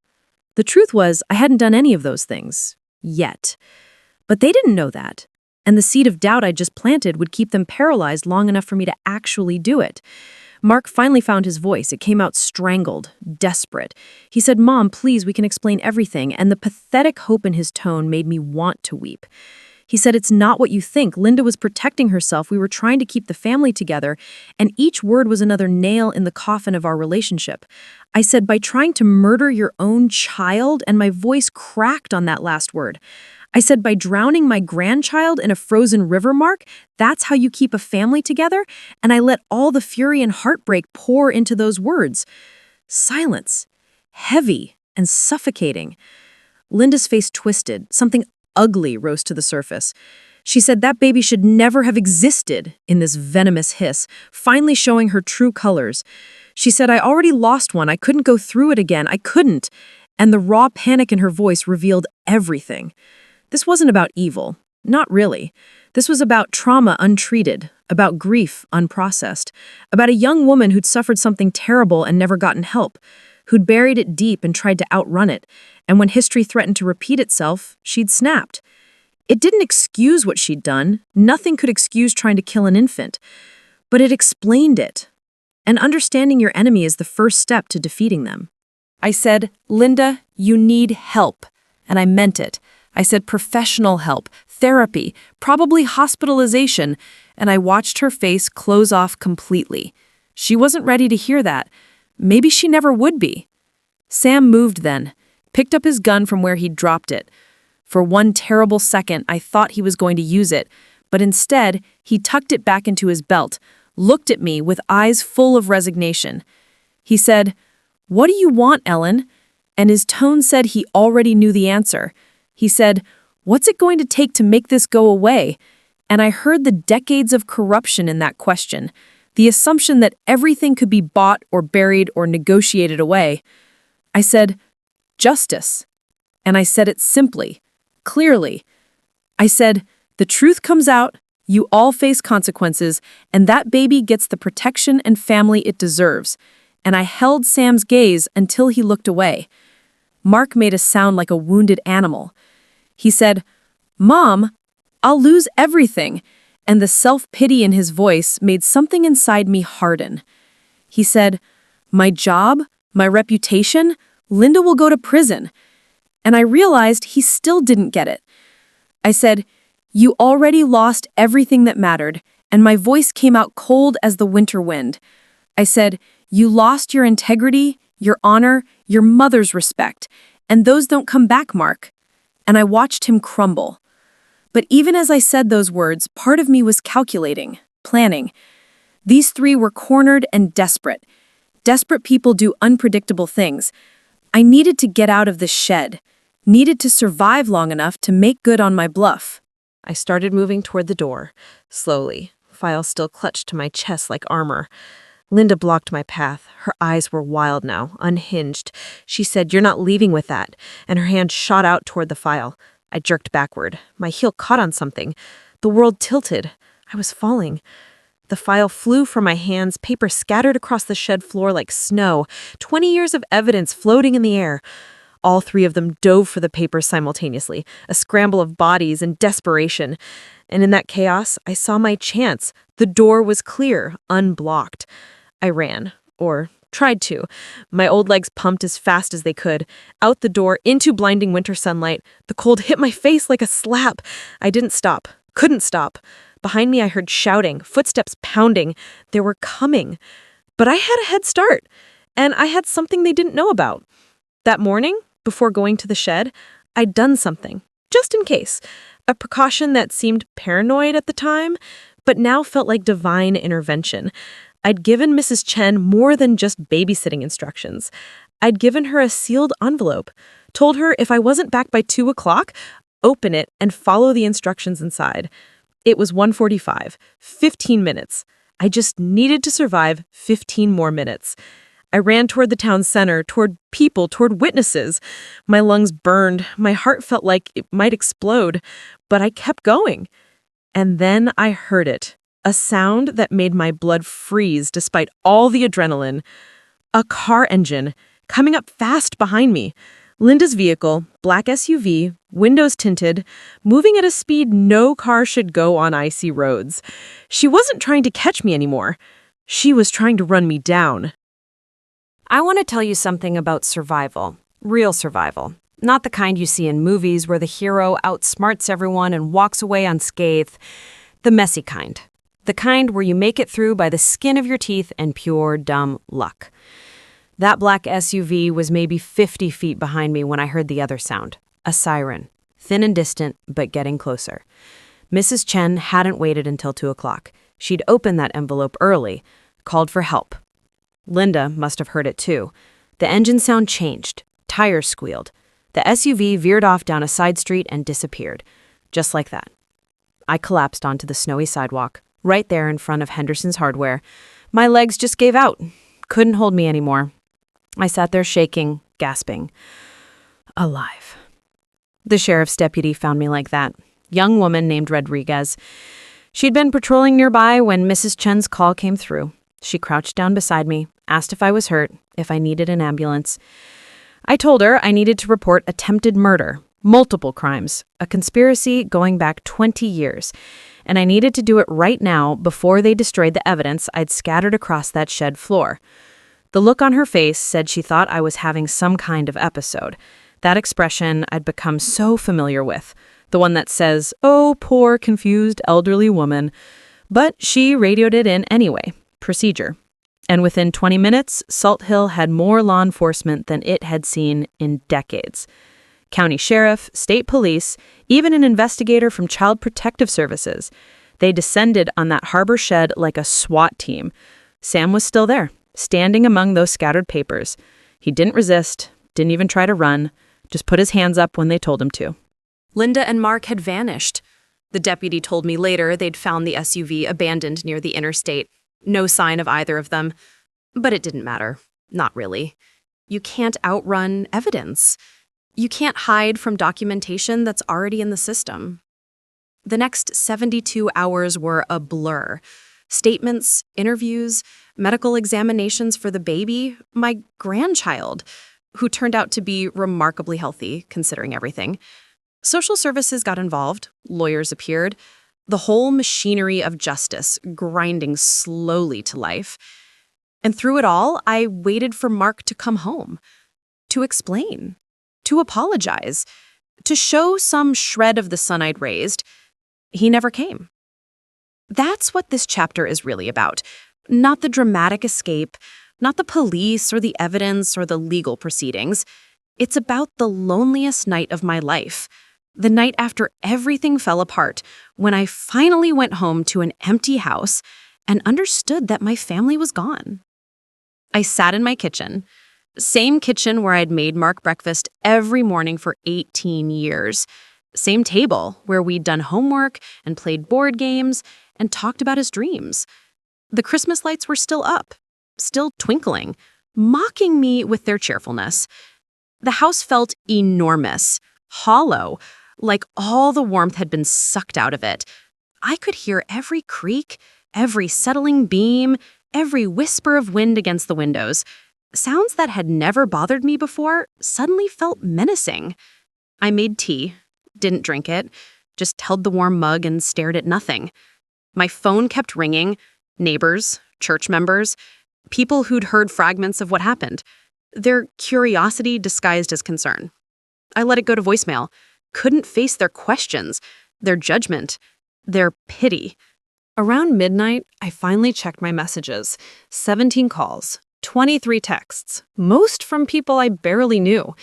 The truth was, I hadn't done any of those things. Yet. But they didn't know that. And the seed of doubt I just planted would keep them paralyzed long enough for me to actually do it. Mark finally found his voice. It came out strangled, desperate. He said, "Mom, please, we can explain everything," and the pathetic hope in his tone made me want to weep. He said, "It's not what you think. Linda was protecting herself. We were trying to keep the family together, and each word was another nail in the coffin of our relationship." I said, "By trying to murder your own child," and my voice cracked on that last word. I said, "By drowning my grandchild in a frozen river, Mark, that's how you keep a family together?" And I let all the fury and heartbreak pour into those words. Silence. Heavy and suffocating. Linda's face twisted. Something ugly rose to the surface. She said that baby should never have existed, in this venomous hiss, finally showing her true colors. She said, "I already lost one. I couldn't go through it again. I couldn't." And the raw panic in her voice revealed everything. This wasn't about evil. Not really. This was about trauma untreated, about grief unprocessed, about a young woman who'd suffered something terrible and never gotten help, who'd buried it deep and tried to outrun it, and when history threatened to repeat itself, she'd snapped. It didn't excuse what she'd done. Nothing could excuse trying to kill an infant. But it explained it. And understanding your enemy is the first step to defeating them. I said, "Linda, you need help." And I meant it. I said professional help, therapy, probably hospitalization, and I watched her face close off completely. She wasn't ready to hear that. Maybe she never would be. Sam moved then, picked up his gun from where he'd dropped it. For one terrible second, I thought he was going to use it, but instead, he tucked it back into his belt, looked at me with eyes full of resignation. He said, "What do you want, Ellen?" And his tone said he already knew the answer. He said, "What's it going to take to make this go away?" And I heard the decades of corruption in that question, the assumption that everything could be bought or buried or negotiated away. I said, "Justice." And I said it simply, clearly. I said, "The truth comes out, you all face consequences, and that baby gets the protection and family it deserves." And I held Sam's gaze until he looked away. Mark made a sound like a wounded animal. He said, "Mom, I'll lose everything," and the self-pity in his voice made something inside me harden. He said, "My job, my reputation, Linda will go to prison." And I realized he still didn't get it. I said, "You already lost everything that mattered," and my voice came out cold as the winter wind. I said, "You lost your integrity, your honor, your mother's respect, and those don't come back, Mark." And I watched him crumble. But even as I said those words, part of me was calculating, planning. These three were cornered and desperate. Desperate people do unpredictable things. I needed to get out of this shed, needed to survive long enough to make good on my bluff. I started moving toward the door, slowly, file still clutched to my chest like armor. Linda blocked my path. Her eyes were wild now, unhinged. She said, "You're not leaving with that," and her hand shot out toward the file. I jerked backward. My heel caught on something. The world tilted. I was falling. The file flew from my hands, paper scattered across the shed floor like snow, 20 years of evidence floating in the air. All three of them dove for the paper simultaneously, a scramble of bodies and desperation. And in that chaos, I saw my chance. The door was clear, unblocked. I ran, or tried to. My old legs pumped as fast as they could. Out the door, into blinding winter sunlight. The cold hit my face like a slap. I didn't stop, couldn't stop. Behind me, I heard shouting, footsteps pounding. They were coming. But I had a head start, and I had something they didn't know about. That morning, before going to the shed, I'd done something. just in case. A precaution that seemed paranoid at the time, but now felt like divine intervention. I'd given Mrs. Chen more than just babysitting instructions. I'd given her a sealed envelope, told her if I wasn't back by 2 o'clock, open it and follow the instructions inside. It was 1:45, 15 minutes. I just needed to survive 15 more minutes. I ran toward the town center, toward people, toward witnesses. My lungs burned. My heart felt like it might explode, but I kept going. And then I heard it, a sound that made my blood freeze despite all the adrenaline. A car engine coming up fast behind me. Linda's vehicle, black SUV, windows tinted, moving at a speed no car should go on icy roads. She wasn't trying to catch me anymore. She was trying to run me down. I want to tell you something about survival, real survival. Not the kind you see in movies where the hero outsmarts everyone and walks away unscathed. The messy kind. The kind where you make it through by the skin of your teeth and pure dumb luck. That black SUV was maybe 50 feet behind me when I heard the other sound, a siren, thin and distant, but getting closer. Mrs. Chen hadn't waited until 2 o'clock. She'd opened that envelope early, called for help. Linda must have heard it too. The engine sound changed, tires squealed. The SUV veered off down a side street and disappeared, just like that. I collapsed onto the snowy sidewalk, right there in front of Henderson's Hardware. My legs just gave out, couldn't hold me anymore. I sat there shaking, gasping. Alive. The sheriff's deputy found me like that. Young woman named Rodriguez. She'd been patrolling nearby when Mrs. Chen's call came through. She crouched down beside me, asked if I was hurt, if I needed an ambulance. I told her I needed to report attempted murder, multiple crimes, a conspiracy going back 20 years, and I needed to do it right now before they destroyed the evidence I'd scattered across that shed floor. The look on her face said she thought I was having some kind of episode. That expression I'd become so familiar with, the one that says, "Oh, poor, confused, elderly woman." But she radioed it in anyway, procedure. And within 20 minutes, Salt Hill had more law enforcement than it had seen in decades. County sheriff, state police, even an investigator from Child Protective Services. They descended on that harbor shed like a SWAT team. Sam was still there, standing among those scattered papers. He didn't resist, didn't even try to run, just put his hands up when they told him to. Linda and Mark had vanished. The deputy told me later they'd found the SUV abandoned near the interstate. No sign of either of them. But it didn't matter. Not really. You can't outrun evidence. You can't hide from documentation that's already in the system. The next 72 hours were a blur. Statements, interviews, medical examinations for the baby, my grandchild, who turned out to be remarkably healthy, considering everything. Social services got involved, lawyers appeared, the whole machinery of justice grinding slowly to life. And through it all, I waited for Mark to come home, to explain, to apologize, to show some shred of the son I'd raised. He never came. That's what this chapter is really about. Not the dramatic escape, not the police or the evidence or the legal proceedings. It's about the loneliest night of my life. The night after everything fell apart, when I finally went home to an empty house and understood that my family was gone. I sat in my kitchen, same kitchen where I'd made Mark breakfast every morning for 18 years. Same table where we'd done homework and played board games and talked about his dreams. The Christmas lights were still up, still twinkling, mocking me with their cheerfulness. The house felt enormous, hollow, like all the warmth had been sucked out of it. I could hear every creak, every settling beam, every whisper of wind against the windows. Sounds that had never bothered me before suddenly felt menacing. I made tea, didn't drink it, just held the warm mug and stared at nothing. My phone kept ringing, neighbors, church members, people who'd heard fragments of what happened. Their curiosity disguised as concern. I let it go to voicemail, couldn't face their questions, their judgment, their pity. Around midnight, I finally checked my messages. 17 calls, 23 texts, most from people I barely knew.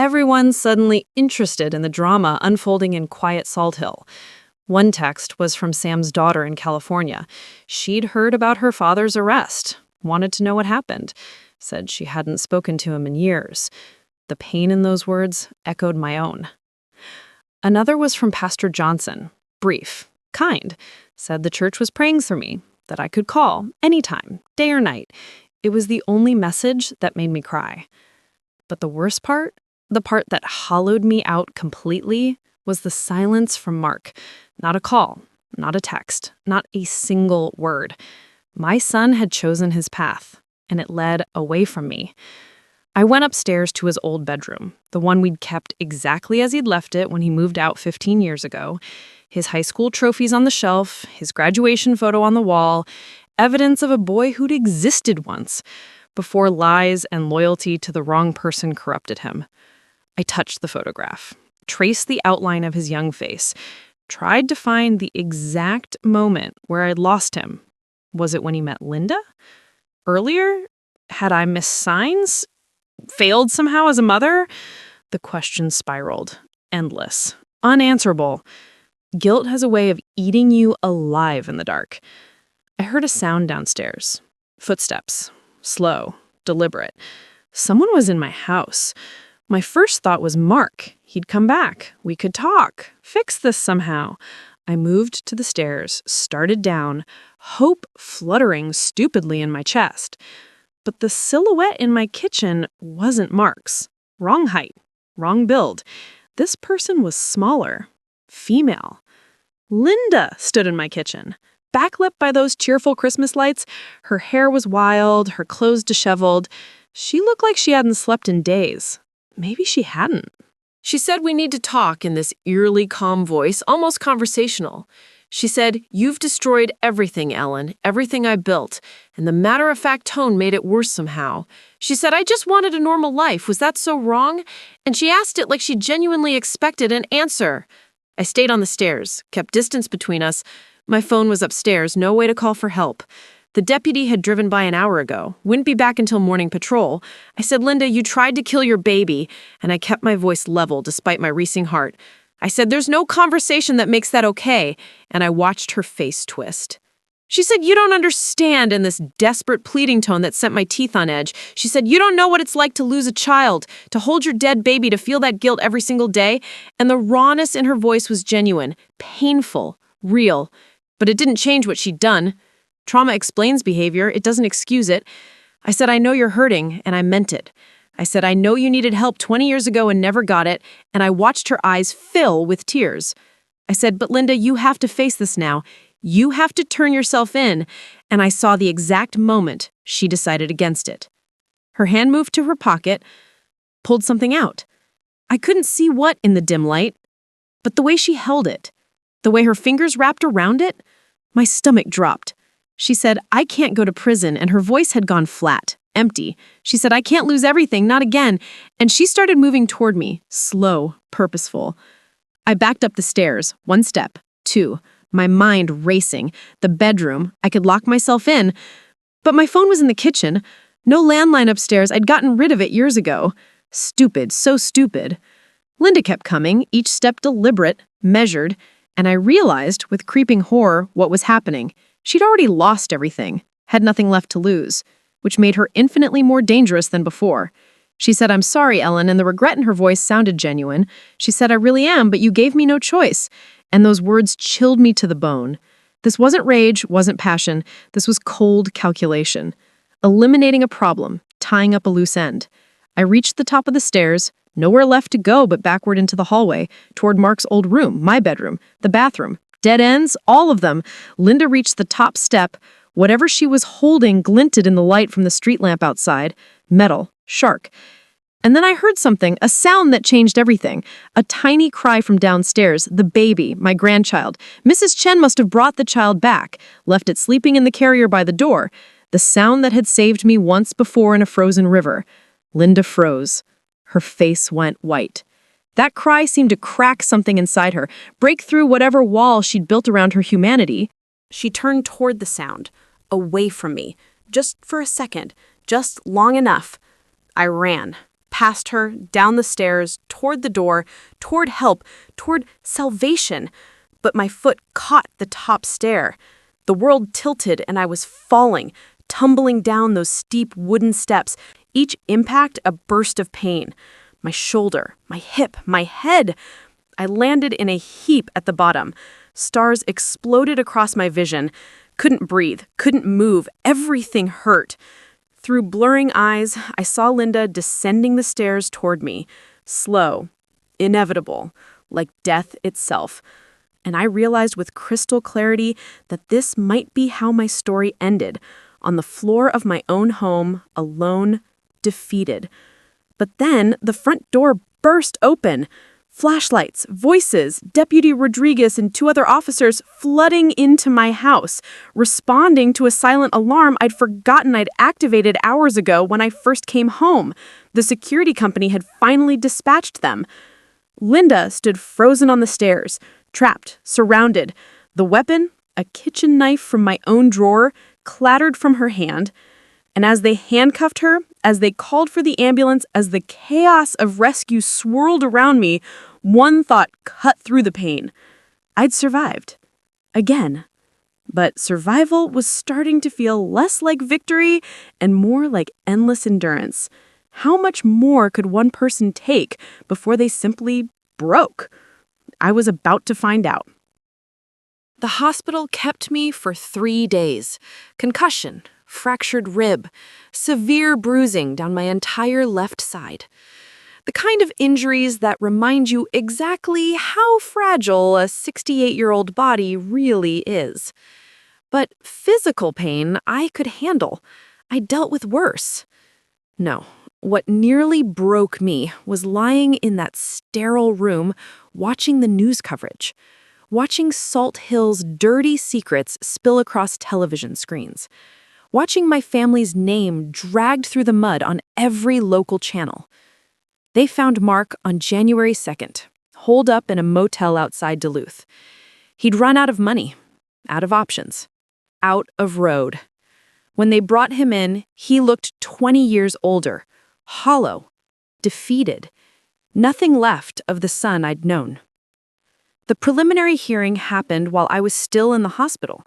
everyone suddenly interested in the drama unfolding in quiet Salt Hill. One text was from Sam's daughter in California. She'd heard about her father's arrest, wanted to know what happened, said she hadn't spoken to him in years. The pain in those words echoed my own. Another was from Pastor Johnson, brief, kind, said the church was praying for me, that I could call anytime, day or night. It was the only message that made me cry. But the worst part, the part that hollowed me out completely, was the silence from Mark. Not a call, not a text, not a single word. My son had chosen his path, and it led away from me. I went upstairs to his old bedroom, the one we'd kept exactly as he'd left it when he moved out 15 years ago. His high school trophies on the shelf, his graduation photo on the wall, evidence of a boy who'd existed once, before lies and loyalty to the wrong person corrupted him. I touched the photograph, traced the outline of his young face, tried to find the exact moment where I'd lost him. Was it when he met Linda? Earlier? Had I missed signs? Failed somehow as a mother? The questions spiraled, endless, unanswerable. Guilt has a way of eating you alive in the dark. I heard a sound downstairs. Footsteps. Slow. Deliberate. Someone was in my house. My first thought was Mark. He'd come back. We could talk. Fix this somehow. I moved to the stairs, started down, hope fluttering stupidly in my chest. But the silhouette in my kitchen wasn't Mark's. Wrong height. Wrong build. This person was smaller. Female. Linda stood in my kitchen. Backlit by those cheerful Christmas lights, her hair was wild, her clothes disheveled. She looked like she hadn't slept in days. Maybe she hadn't. She said we need to talk in this eerily calm voice, almost conversational. She said, "You've destroyed everything, Ellen, everything I built," and the matter-of-fact tone made it worse somehow. She said, "I just wanted a normal life. Was that so wrong?" And she asked it like she genuinely expected an answer. I stayed on the stairs, kept distance between us. My phone was upstairs, no way to call for help. The deputy had driven by an hour ago, wouldn't be back until morning patrol. I said, "Linda, you tried to kill your baby," and I kept my voice level despite my racing heart. I said, "There's no conversation that makes that okay," and I watched her face twist. She said, "You don't understand," in this desperate pleading tone that sent my teeth on edge. She said, "You don't know what it's like to lose a child, to hold your dead baby, to feel that guilt every single day." And the rawness in her voice was genuine, painful, real. But it didn't change what she'd done. Trauma explains behavior, it doesn't excuse it. I said, "I know you're hurting," and I meant it. I said, "I know you needed help 20 years ago and never got it," and I watched her eyes fill with tears. I said, "But Linda, you have to face this now. You have to turn yourself in," and I saw the exact moment she decided against it. Her hand moved to her pocket, pulled something out. I couldn't see what in the dim light, but the way she held it, the way her fingers wrapped around it, my stomach dropped. She said, "I can't go to prison," and her voice had gone flat, empty. She said, "I can't lose everything, not again." And she started moving toward me, slow, purposeful. I backed up the stairs, 1 step, 2, my mind racing. The bedroom, I could lock myself in. But my phone was in the kitchen. No landline upstairs, I'd gotten rid of it years ago. Stupid, so stupid. Linda kept coming, each step deliberate, measured, and I realized, with creeping horror, what was happening. She'd already lost everything, had nothing left to lose, which made her infinitely more dangerous than before. She said, "I'm sorry, Ellen," and the regret in her voice sounded genuine. She said, "I really am, but you gave me no choice." And those words chilled me to the bone. This wasn't rage, wasn't passion. This was cold calculation. Eliminating a problem, tying up a loose end. I reached the top of the stairs, nowhere left to go but backward into the hallway, toward Mark's old room, my bedroom, the bathroom. Dead ends, all of them. Linda reached the top step. Whatever she was holding glinted in the light from the street lamp outside. Metal, sharp. And then I heard something, a sound that changed everything. A tiny cry from downstairs, the baby, my grandchild. Mrs. Chen must have brought the child back, left it sleeping in the carrier by the door. The sound that had saved me once before in a frozen river. Linda froze. Her face went white. That cry seemed to crack something inside her, break through whatever wall she'd built around her humanity. She turned toward the sound, away from me, just for a second, just long enough. I ran. past her, down the stairs, toward the door, toward help, toward salvation. But my foot caught the top stair. The world tilted and I was falling, tumbling down those steep wooden steps, each impact a burst of pain. My shoulder, my hip, my head. I landed in a heap at the bottom. Stars exploded across my vision. Couldn't breathe, couldn't move, everything hurt. Through blurring eyes, I saw Linda descending the stairs toward me, slow, inevitable, like death itself. And I realized with crystal clarity that this might be how my story ended, on the floor of my own home, alone, defeated. But then the front door burst open. Flashlights, voices, Deputy Rodriguez and 2 other officers flooding into my house, responding to a silent alarm I'd forgotten I'd activated hours ago when I first came home. The security company had finally dispatched them. Linda stood frozen on the stairs, trapped, surrounded. The weapon, a kitchen knife from my own drawer, clattered from her hand. And as they handcuffed her, as they called for the ambulance, as the chaos of rescue swirled around me, one thought cut through the pain. I'd survived. Again. But survival was starting to feel less like victory and more like endless endurance. How much more could one person take before they simply broke? I was about to find out. The hospital kept me for 3 days. Concussion, fractured rib, severe bruising down my entire left side. The kind of injuries that remind you exactly how fragile a 68-year-old body really is. But physical pain I could handle. I dealt with worse. No, what nearly broke me was lying in that sterile room watching the news coverage, watching Salt Hill's dirty secrets spill across television screens, watching my family's name dragged through the mud on every local channel. They found Mark on January 2nd, holed up in a motel outside Duluth. He'd run out of money, out of options, out of road. When they brought him in, he looked 20 years older, hollow, defeated, nothing left of the son I'd known. The preliminary hearing happened while I was still in the hospital.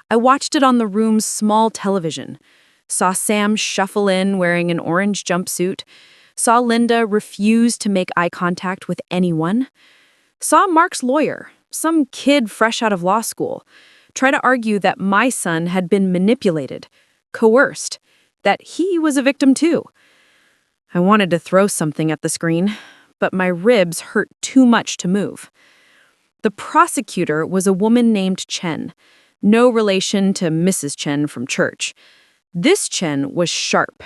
I watched it on the room's small television, saw Sam shuffle in wearing an orange jumpsuit, saw Linda refuse to make eye contact with anyone, saw Mark's lawyer, some kid fresh out of law school, try to argue that my son had been manipulated, coerced, that he was a victim too. I wanted to throw something at the screen, but my ribs hurt too much to move. The prosecutor was a woman named Chen, no relation to Mrs. Chen from church. This Chen was sharp,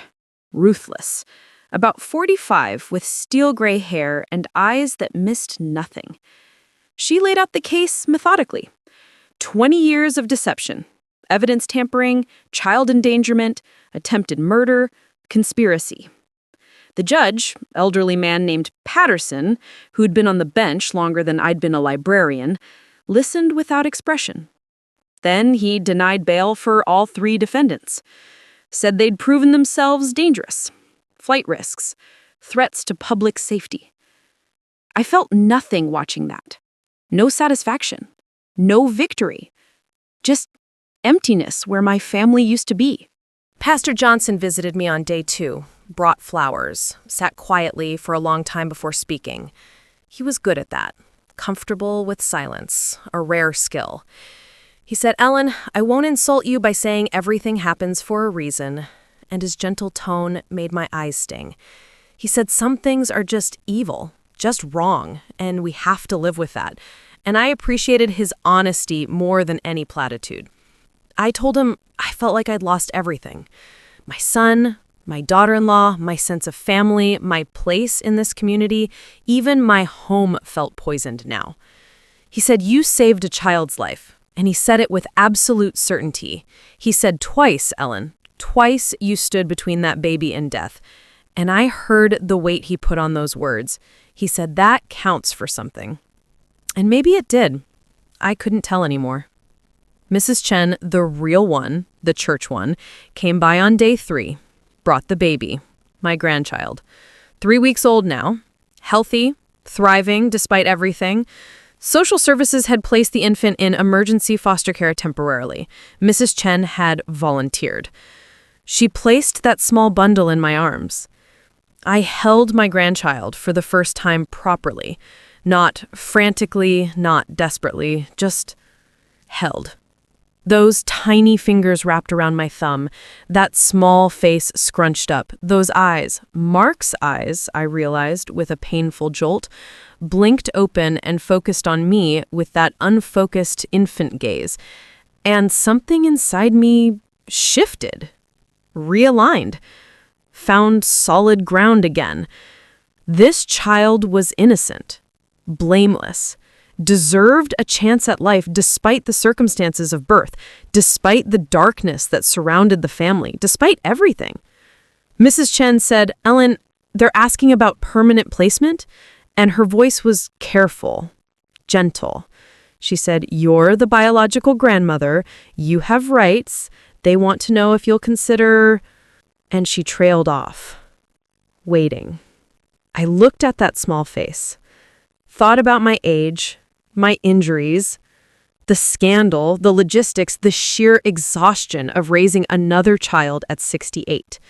ruthless, about 45 with steel gray hair and eyes that missed nothing. She laid out the case methodically. 20 years of deception, evidence tampering, child endangerment, attempted murder, conspiracy. The judge, elderly man named Patterson, who'd been on the bench longer than I'd been a librarian, listened without expression. Then he denied bail for all 3 defendants, said they'd proven themselves dangerous, flight risks, threats to public safety. I felt nothing watching that. No satisfaction, no victory, just emptiness where my family used to be. Pastor Johnson visited me on day 2, brought flowers, sat quietly for a long time before speaking. He was good at that, comfortable with silence, a rare skill. He said, "Ellen, I won't insult you by saying everything happens for a reason," and his gentle tone made my eyes sting. He said some things are just evil, just wrong, and we have to live with that. And I appreciated his honesty more than any platitude. I told him I felt like I'd lost everything. My son, my daughter-in-law, my sense of family, my place in this community, even my home felt poisoned now. He said, "You saved a child's life," and he said it with absolute certainty. He said twice, "Ellen, twice you stood between that baby and death." And I heard the weight he put on those words. He said that counts for something. And maybe it did. I couldn't tell anymore. Mrs. Chen, the real one, the church one, came by on day 3, brought the baby, my grandchild. 3 weeks old now, healthy, thriving despite everything. Social services had placed the infant in emergency foster care temporarily. Mrs. Chen had volunteered. She placed that small bundle in my arms. I held my grandchild for the first time properly, not frantically, not desperately, just held. Those tiny fingers wrapped around my thumb, that small face scrunched up, those eyes, Mark's eyes, I realized with a painful jolt, blinked open and focused on me with that unfocused infant gaze. And something inside me shifted, realigned, found solid ground again. This child was innocent, blameless, deserved a chance at life despite the circumstances of birth, despite the darkness that surrounded the family, despite everything. Mrs. Chen said, "Ellen, they're asking about permanent placement," and her voice was careful, gentle. She said, "You're the biological grandmother. You have rights. They want to know if you'll consider..." And she trailed off, waiting. I looked at that small face, thought about my age, my injuries, the scandal, the logistics, the sheer exhaustion of raising another child at 68.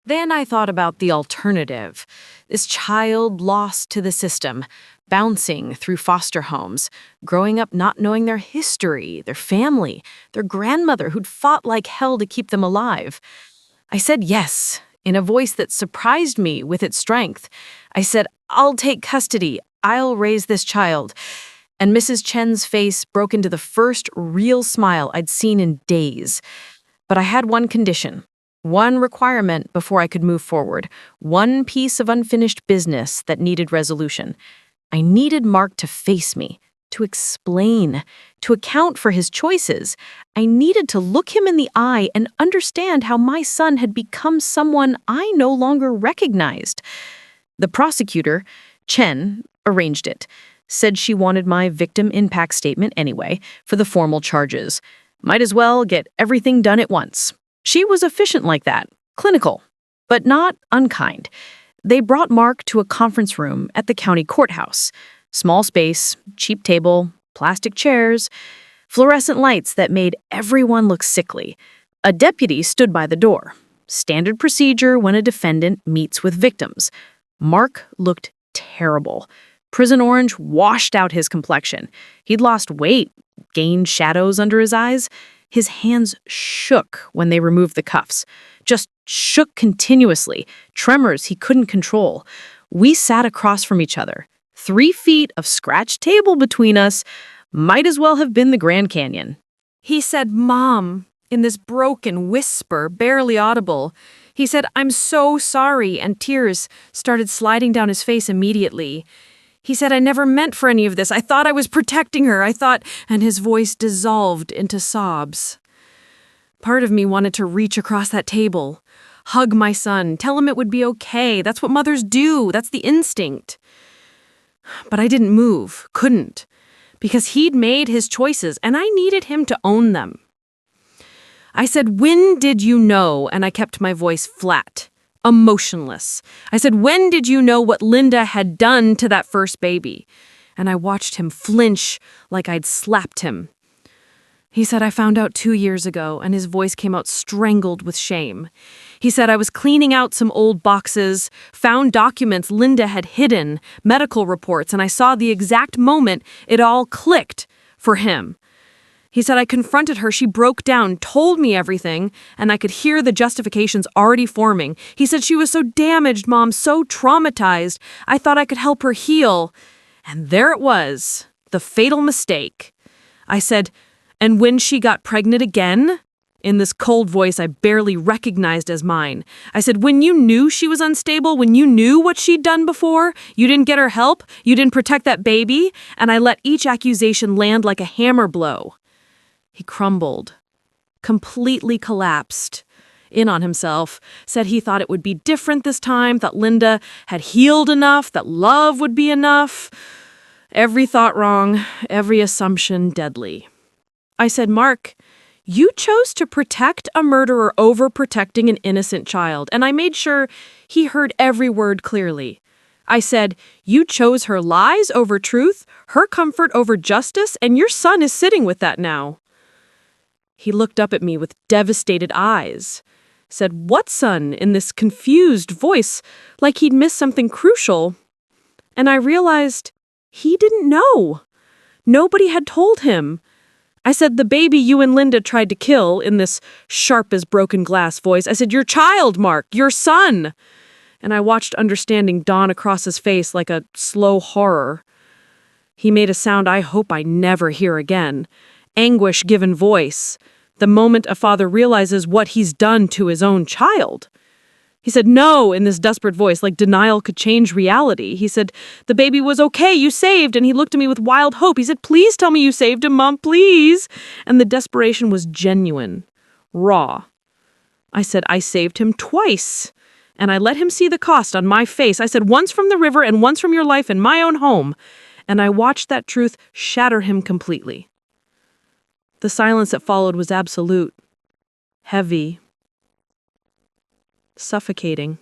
Then I thought about the alternative. This child lost to the system, bouncing through foster homes, growing up not knowing their history, their family, their grandmother who'd fought like hell to keep them alive. I said yes, in a voice that surprised me with its strength. I said, "I'll take custody. I'll raise this child." And Mrs. Chen's face broke into the first real smile I'd seen in days. But I had one condition, one requirement before I could move forward, one piece of unfinished business that needed resolution. I needed Mark to face me, to explain, to account for his choices. I needed to look him in the eye and understand how my son had become someone I no longer recognized. The prosecutor, Chen, arranged it. Said she wanted my victim impact statement anyway for the formal charges. Might as well get everything done at once. She was efficient like that, clinical, but not unkind. They brought Mark to a conference room at the county courthouse. Small space, cheap table, plastic chairs, fluorescent lights that made everyone look sickly. A deputy stood by the door. Standard procedure when a defendant meets with victims. Mark looked terrible. Prison orange washed out his complexion. He'd lost weight, gained shadows under his eyes. His hands shook when they removed the cuffs. Just shook continuously, tremors he couldn't control. We sat across from each other. 3 feet of scratched table between us. Might as well have been the Grand Canyon. He said, "Mom," in this broken whisper, barely audible. He said, "I'm so sorry," and tears started sliding down his face immediately. He said, "I never meant for any of this. I thought I was protecting her. I thought..." And his voice dissolved into sobs. Part of me wanted to reach across that table, hug my son, tell him it would be okay. That's what mothers do. That's the instinct. But I didn't move, couldn't, because he'd made his choices and I needed him to own them. I said, "When did you know?" And I kept my voice flat, emotionless. I said, "When did you know what Linda had done to that first baby?" And I watched him flinch like I'd slapped him. He said, "I found out 2 years ago," and his voice came out strangled with shame. He said, "I was cleaning out some old boxes, found documents Linda had hidden, medical reports, and I saw the exact moment it all clicked for him." He said, "I confronted her, she broke down, told me everything, and I could hear the justifications already forming. He said she was so damaged, Mom, so traumatized, I thought I could help her heal." And there it was, the fatal mistake. I said, "And when she got pregnant again?" In this cold voice I barely recognized as mine. I said, "When you knew she was unstable, when you knew what she'd done before, you didn't get her help, you didn't protect that baby," and I let each accusation land like a hammer blow. He crumbled, completely collapsed, in on himself, said he thought it would be different this time, that Linda had healed enough, that love would be enough. Every thought wrong, every assumption deadly. I said, "Mark, You chose to protect a murderer over protecting an innocent child, and I made sure he heard every word clearly. I said, you chose her lies over truth, her comfort over justice, and your son is sitting with that now. He looked up at me with devastated eyes. Said, what son? In this confused voice, like he'd missed something crucial. And I realized he didn't know. Nobody had told him. I said, the baby you and Linda tried to kill, in this sharp as broken glass voice. I said, your child, Mark, your son. And I watched understanding dawn across his face like a slow horror. He made a sound I hope I never hear again. Anguish given voice. The moment a father realizes what he's done to his own child. He said, no, in this desperate voice, like denial could change reality. He said, the baby was okay, you saved. And he looked at me with wild hope. He said, please tell me you saved him, Mom, please. And the desperation was genuine, raw. I said, I saved him twice. And I let him see the cost on my face. I said, once from the river and once from your life in my own home. And I watched that truth shatter him completely. The silence that followed was absolute, heavy, suffocating.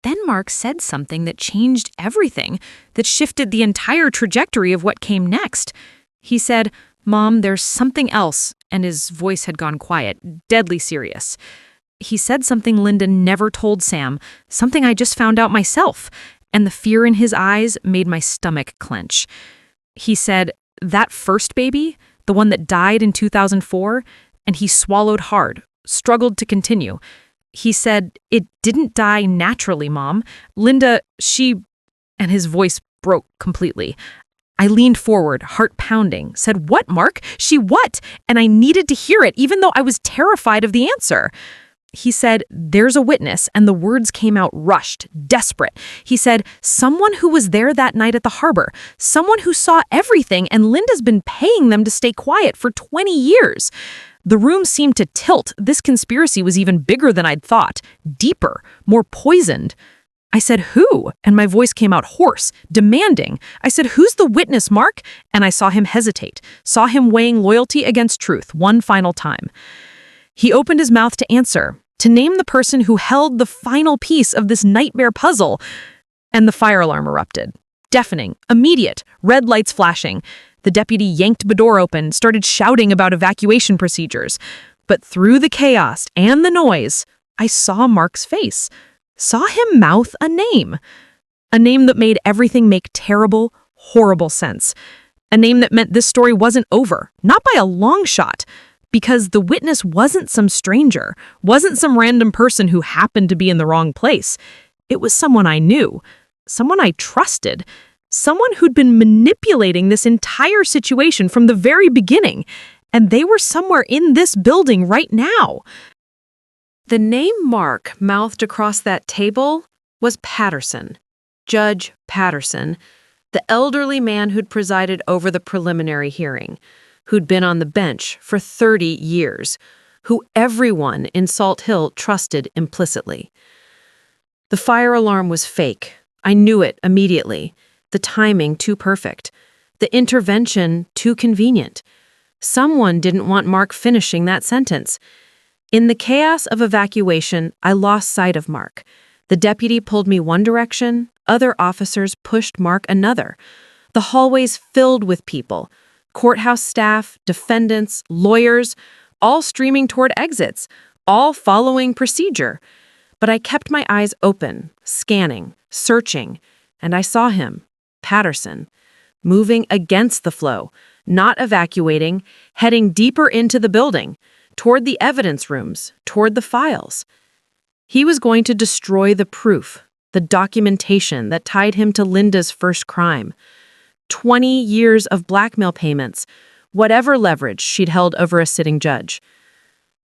Then Mark said something that changed everything, that shifted the entire trajectory of what came next. He said, Mom, there's something else, and his voice had gone quiet, deadly serious. He said something Linda never told Sam, something I just found out myself, and the fear in his eyes made my stomach clench. He said, that first baby, the one that died in 2004, and he swallowed hard, struggled to continue. He said, it didn't die naturally, Mom. Linda, and his voice broke completely. I leaned forward, heart pounding, said, what, Mark? She what? And I needed to hear it, even though I was terrified of the answer. He said, there's a witness, and the words came out rushed, desperate. He said, someone who was there that night at the harbor, someone who saw everything, and Linda's been paying them to stay quiet for 20 years. The room seemed to tilt. This conspiracy was even bigger than I'd thought, deeper, more poisoned. I said, who? And my voice came out hoarse, demanding. I said, who's the witness, Mark? And I saw him hesitate, saw him weighing loyalty against truth one final time. He opened his mouth to answer, to name the person who held the final piece of this nightmare puzzle. And the fire alarm erupted. Deafening, immediate, red lights flashing. The deputy yanked the door open, started shouting about evacuation procedures. But through the chaos and the noise, I saw Mark's face. Saw him mouth a name. A name that made everything make terrible, horrible sense. A name that meant this story wasn't over, not by a long shot. Because the witness wasn't some stranger, wasn't some random person who happened to be in the wrong place. It was someone I knew, someone I trusted, someone who'd been manipulating this entire situation from the very beginning, and they were somewhere in this building right now. The name Mark mouthed across that table was Patterson, Judge Patterson, the elderly man who'd presided over the preliminary hearing, who'd been on the bench for 30 years, who everyone in Salt Hill trusted implicitly. The fire alarm was fake. I knew it immediately. The timing too perfect. The intervention too convenient. Someone didn't want Mark finishing that sentence. In the chaos of evacuation, I lost sight of Mark. The deputy pulled me one direction, other officers pushed Mark another. The hallways filled with people. Courthouse staff, defendants, lawyers, all streaming toward exits, all following procedure. But I kept my eyes open, scanning, searching, and I saw him, Patterson, moving against the flow, not evacuating, heading deeper into the building, toward the evidence rooms, toward the files. He was going to destroy the proof, the documentation that tied him to Linda's first crime. 20 years of blackmail payments, whatever leverage she'd held over a sitting judge.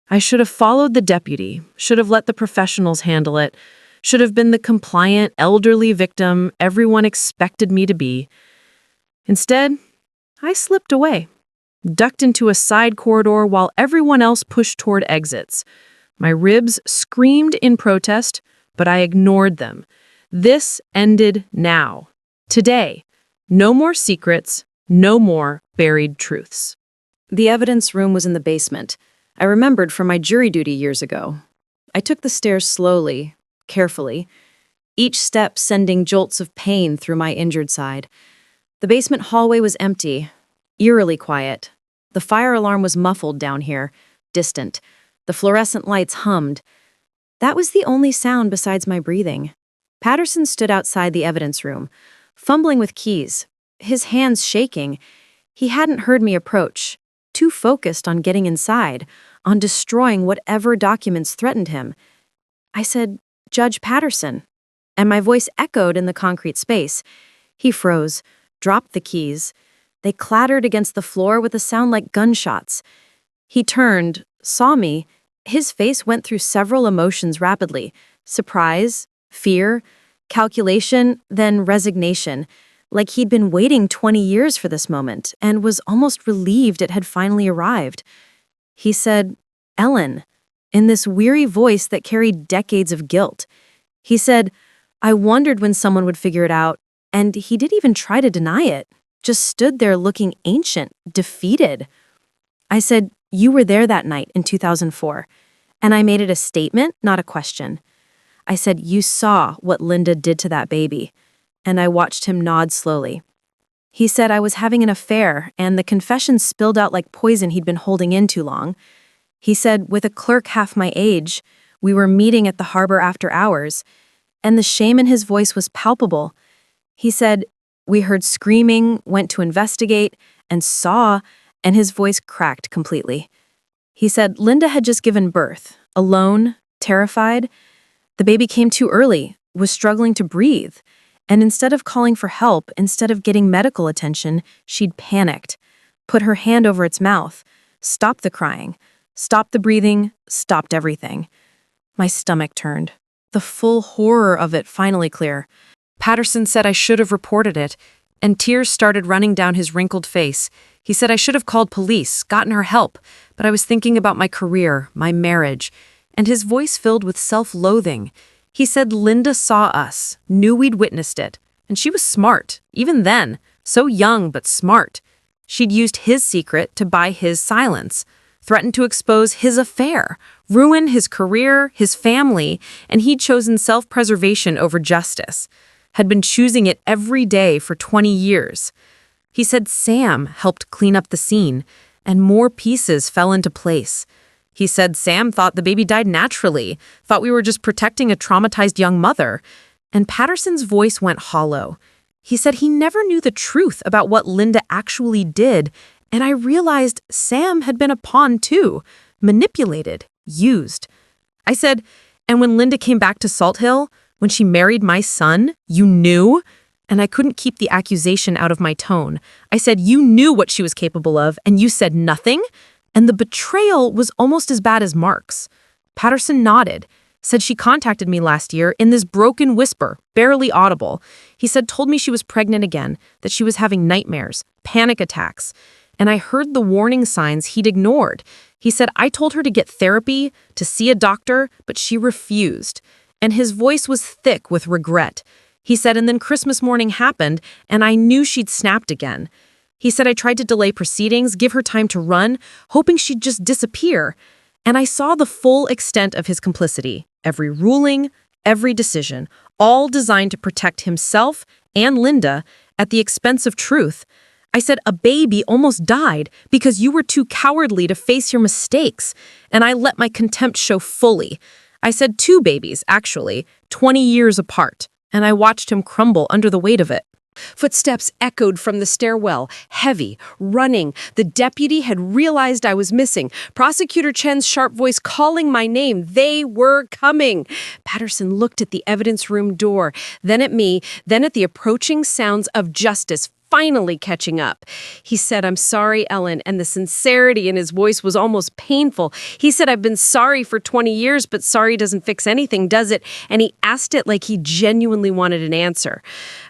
I should have followed the deputy, should have let the professionals handle it, should have been the compliant, elderly victim everyone expected me to be. Instead, I slipped away, ducked into a side corridor while everyone else pushed toward exits. My ribs screamed in protest, but I ignored them. This ended now. Today. No more secrets, no more buried truths. The evidence room was in the basement. I remembered from my jury duty years ago. I took the stairs slowly, carefully, each step sending jolts of pain through my injured side. The basement hallway was empty, eerily quiet. The fire alarm was muffled down here, distant. The fluorescent lights hummed. That was the only sound besides my breathing. Patterson stood outside the evidence room, fumbling with keys, his hands shaking. He hadn't heard me approach, too focused on getting inside, on destroying whatever documents threatened him. I said, "Judge Patterson," and my voice echoed in the concrete space. He froze, dropped the keys. They clattered against the floor with a sound like gunshots. He turned, saw me. His face went through several emotions rapidly: surprise, fear, calculation, then resignation, like he'd been waiting 20 years for this moment and was almost relieved it had finally arrived. He said, "Ellen," in this weary voice that carried decades of guilt. He said, "I wondered when someone would figure it out," and he didn't even try to deny it, just stood there looking ancient, defeated. I said, "You were there that night in 2004, and I made it a statement, not a question. I said, "You saw what Linda did to that baby," and I watched him nod slowly. He said I was having an affair, and the confession spilled out like poison he'd been holding in too long. He said, with a clerk half my age, we were meeting at the harbor after hours, and the shame in his voice was palpable. He said, we heard screaming, went to investigate, and saw, and his voice cracked completely. He said Linda had just given birth, alone, terrified. The baby came too early, was struggling to breathe, and instead of calling for help, instead of getting medical attention, she'd panicked, put her hand over its mouth, stopped the crying, stopped the breathing, stopped everything. My stomach turned. The full horror of it finally clear. Patterson said I should have reported it, and tears started running down his wrinkled face. He said I should have called police, gotten her help, but I was thinking about my career, my marriage, and his voice filled with self-loathing. He said Linda saw us, knew we'd witnessed it, and she was smart, even then, so young but smart. She'd used his secret to buy his silence, threatened to expose his affair, ruin his career, his family, and he'd chosen self-preservation over justice, had been choosing it every day for 20 years. He said Sam helped clean up the scene, and more pieces fell into place. He said Sam thought the baby died naturally, thought we were just protecting a traumatized young mother, and Patterson's voice went hollow. He said he never knew the truth about what Linda actually did, and I realized Sam had been a pawn too, manipulated, used. I said, and when Linda came back to Salt Hill, when she married my son, you knew? And I couldn't keep the accusation out of my tone. I said, you knew what she was capable of, and you said nothing? And the betrayal was almost as bad as Mark's. Patterson nodded, said she contacted me last year in this broken whisper, barely audible. He said, told me she was pregnant again, that she was having nightmares, panic attacks. And I heard the warning signs he'd ignored. He said, I told her to get therapy, to see a doctor, but she refused. And his voice was thick with regret. He said, and then Christmas morning happened, and I knew she'd snapped again. He said I tried to delay proceedings, give her time to run, hoping she'd just disappear. And I saw the full extent of his complicity, every ruling, every decision, all designed to protect himself and Linda at the expense of truth. I said a baby almost died because you were too cowardly to face your mistakes, and I let my contempt show fully. I said 2 babies, actually, 20 years apart, and I watched him crumble under the weight of it. Footsteps echoed from the stairwell, heavy, running. The deputy had realized I was missing. Prosecutor Chen's sharp voice calling my name. They were coming. Patterson looked at the evidence room door, then at me, then at the approaching sounds of justice finally catching up. He said, I'm sorry, Ellen, and the sincerity in his voice was almost painful. He said, I've been sorry for 20 years, but sorry doesn't fix anything, does it? And he asked it like he genuinely wanted an answer.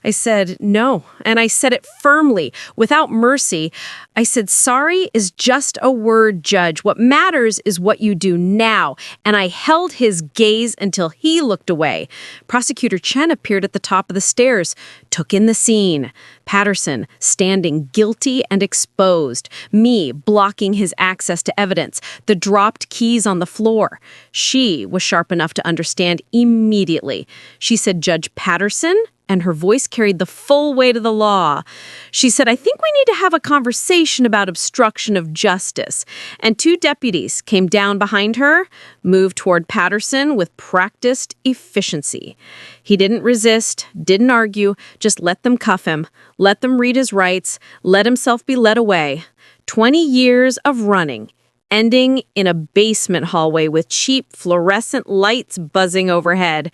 I said, no, and I said it firmly, without mercy. I said, sorry is just a word, Judge. What matters is what you do now. And I held his gaze until he looked away. Prosecutor Chen appeared at the top of the stairs, took in the scene. Patterson standing guilty and exposed, me blocking his access to evidence, the dropped keys on the floor. She was sharp enough to understand immediately. She said, "Judge Patterson?" And her voice carried the full weight of the law. She said, "I think we need to have a conversation about obstruction of justice." And two deputies came down behind her, moved toward Patterson with practiced efficiency. He didn't resist, didn't argue, just let them cuff him, let them read his rights, let himself be led away. 20 years of running, ending in a basement hallway with cheap fluorescent lights buzzing overhead.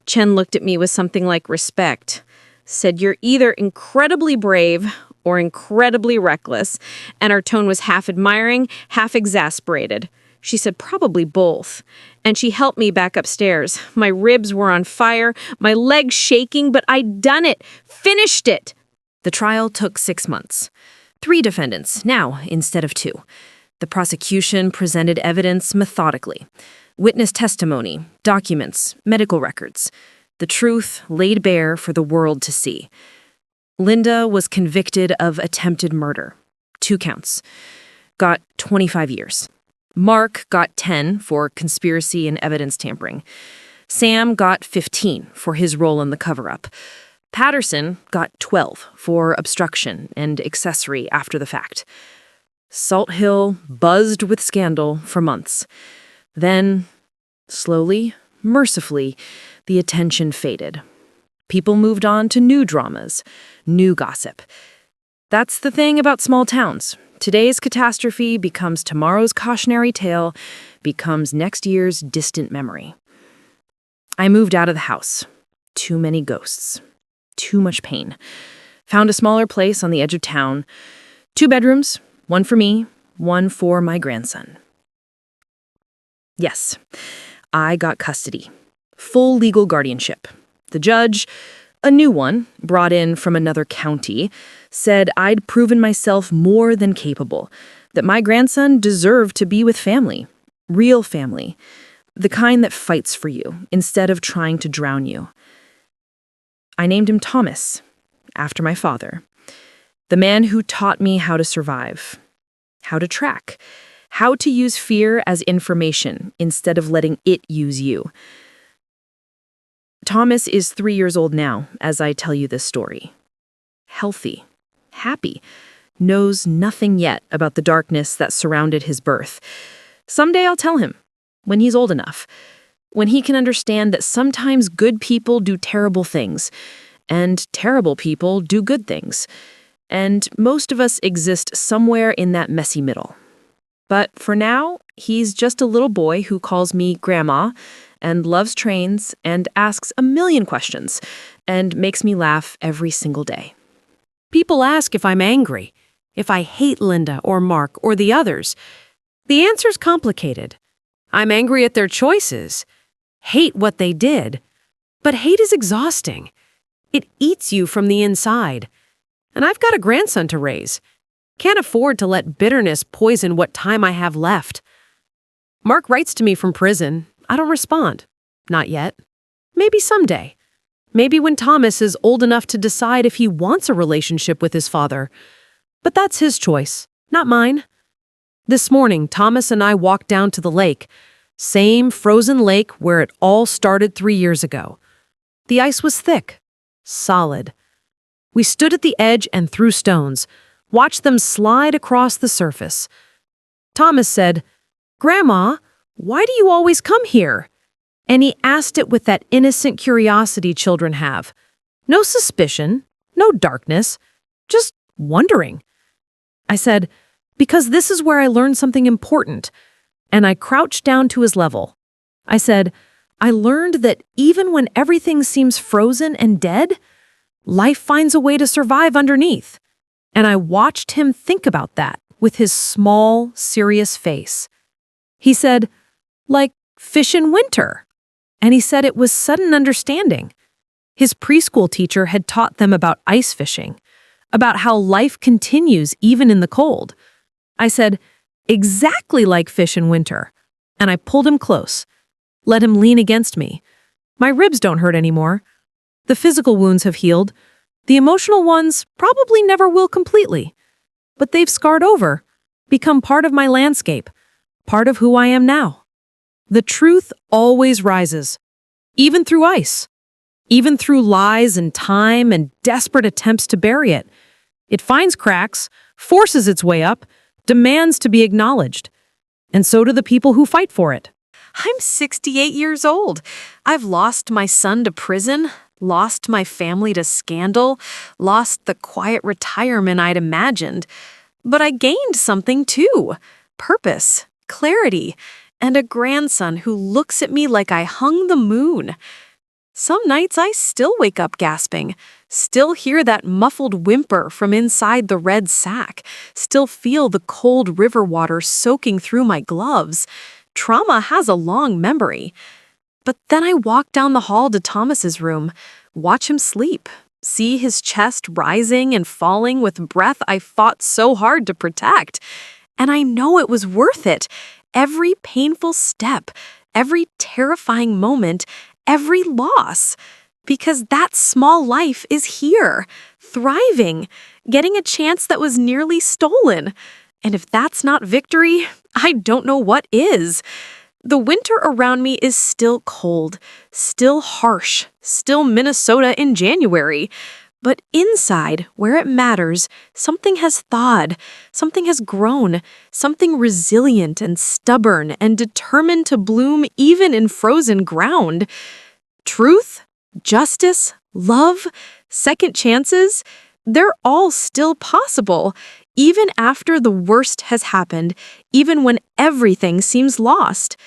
Chen looked at me with something like respect, said, "You're either incredibly brave or incredibly reckless," and her tone was half admiring, half exasperated. She said, "Probably both." And she helped me back upstairs. My ribs were on fire, my legs shaking, but I'd done it, finished it. The trial took 6 months. 3 defendants, now instead of 2. The prosecution presented evidence methodically. Witness testimony, documents, medical records. The truth laid bare for the world to see. Linda was convicted of attempted murder. 2 counts. Got 25 years. Mark got 10 for conspiracy and evidence tampering. Sam got 15 for his role in the cover-up. Patterson got 12 for obstruction and accessory after the fact. Salt Hill buzzed with scandal for months. Then, slowly, mercifully, the attention faded. People moved on to new dramas, new gossip. That's the thing about small towns. Today's catastrophe becomes tomorrow's cautionary tale, becomes next year's distant memory. I moved out of the house. Too many ghosts. Too much pain. Found a smaller place on the edge of town. 2 bedrooms, 1 for me, 1 for my grandson. Yes, I got custody. Full legal guardianship. The judge, a new one, brought in from another county, said I'd proven myself more than capable, that my grandson deserved to be with family, real family, the kind that fights for you instead of trying to drown you. I named him Thomas, after my father, the man who taught me how to survive, how to track, how to use fear as information instead of letting it use you. Thomas is 3 years old now, as I tell you this story. Healthy, happy, knows nothing yet about the darkness that surrounded his birth. Someday I'll tell him, when he's old enough, when he can understand that sometimes good people do terrible things, and terrible people do good things, and most of us exist somewhere in that messy middle. But for now, he's just a little boy who calls me Grandma and loves trains and asks a million questions and makes me laugh every single day. People ask if I'm angry, if I hate Linda or Mark or the others. The answer's complicated. I'm angry at their choices, hate what they did. But hate is exhausting. It eats you from the inside. And I've got a grandson to raise. Can't afford to let bitterness poison what time I have left. Mark writes to me from prison. I don't respond. Not yet. Maybe someday. Maybe when Thomas is old enough to decide if he wants a relationship with his father. But that's his choice, not mine. This morning, Thomas and I walked down to the lake. Same frozen lake where it all started 3 years ago. The ice was thick, solid. We stood at the edge and threw stones, watched them slide across the surface. Thomas said, "Grandma, why do you always come here?" And he asked it with that innocent curiosity children have. No suspicion, no darkness, just wondering. I said, "Because this is where I learned something important." And I crouched down to his level. I said, "I learned that even when everything seems frozen and dead, life finds a way to survive underneath." And I watched him think about that with his small, serious face. He said, "Like fish in winter." And he said it was sudden understanding. His preschool teacher had taught them about ice fishing, about how life continues even in the cold. I said, "Exactly like fish in winter." And I pulled him close, let him lean against me. My ribs don't hurt anymore. The physical wounds have healed, The emotional ones probably never will completely, but they've scarred over, become part of my landscape, part of who I am now. The truth always rises, even through ice, even through lies and time and desperate attempts to bury it. It finds cracks, forces its way up, demands to be acknowledged. And so do the people who fight for it. I'm 68 years old. I've lost my son to prison, lost my family to scandal, lost the quiet retirement I'd imagined. But I gained something too: purpose, clarity, and a grandson who looks at me like I hung the moon. Some nights I still wake up gasping, still hear that muffled whimper from inside the red sack, still feel the cold river water soaking through my gloves. Trauma has a long memory. But then I walk down the hall to Thomas's room, watch him sleep, see his chest rising and falling with breath I fought so hard to protect. And I know it was worth it. Every painful step, every terrifying moment, every loss. Because that small life is here, thriving, getting a chance that was nearly stolen. And if that's not victory, I don't know what is. The winter around me is still cold, still harsh, still Minnesota in January. But inside, where it matters, something has thawed, something has grown, something resilient and stubborn and determined to bloom even in frozen ground. Truth, justice, love, second chances, they're all still possible, even after the worst has happened, even when everything seems lost.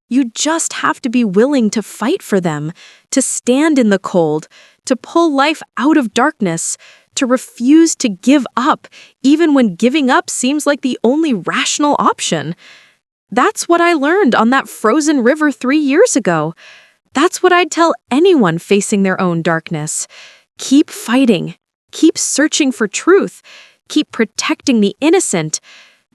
You just have to be willing to fight for them, to stand in the cold, to pull life out of darkness, to refuse to give up, even when giving up seems like the only rational option. That's what I learned on that frozen river 3 years ago. That's what I'd tell anyone facing their own darkness. Keep fighting. Keep searching for truth. Keep protecting the innocent.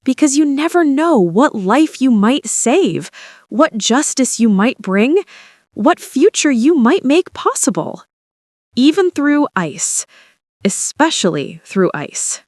Because you never know what life you might save, what justice you might bring, what future you might make possible. Even through ice. Especially through ice.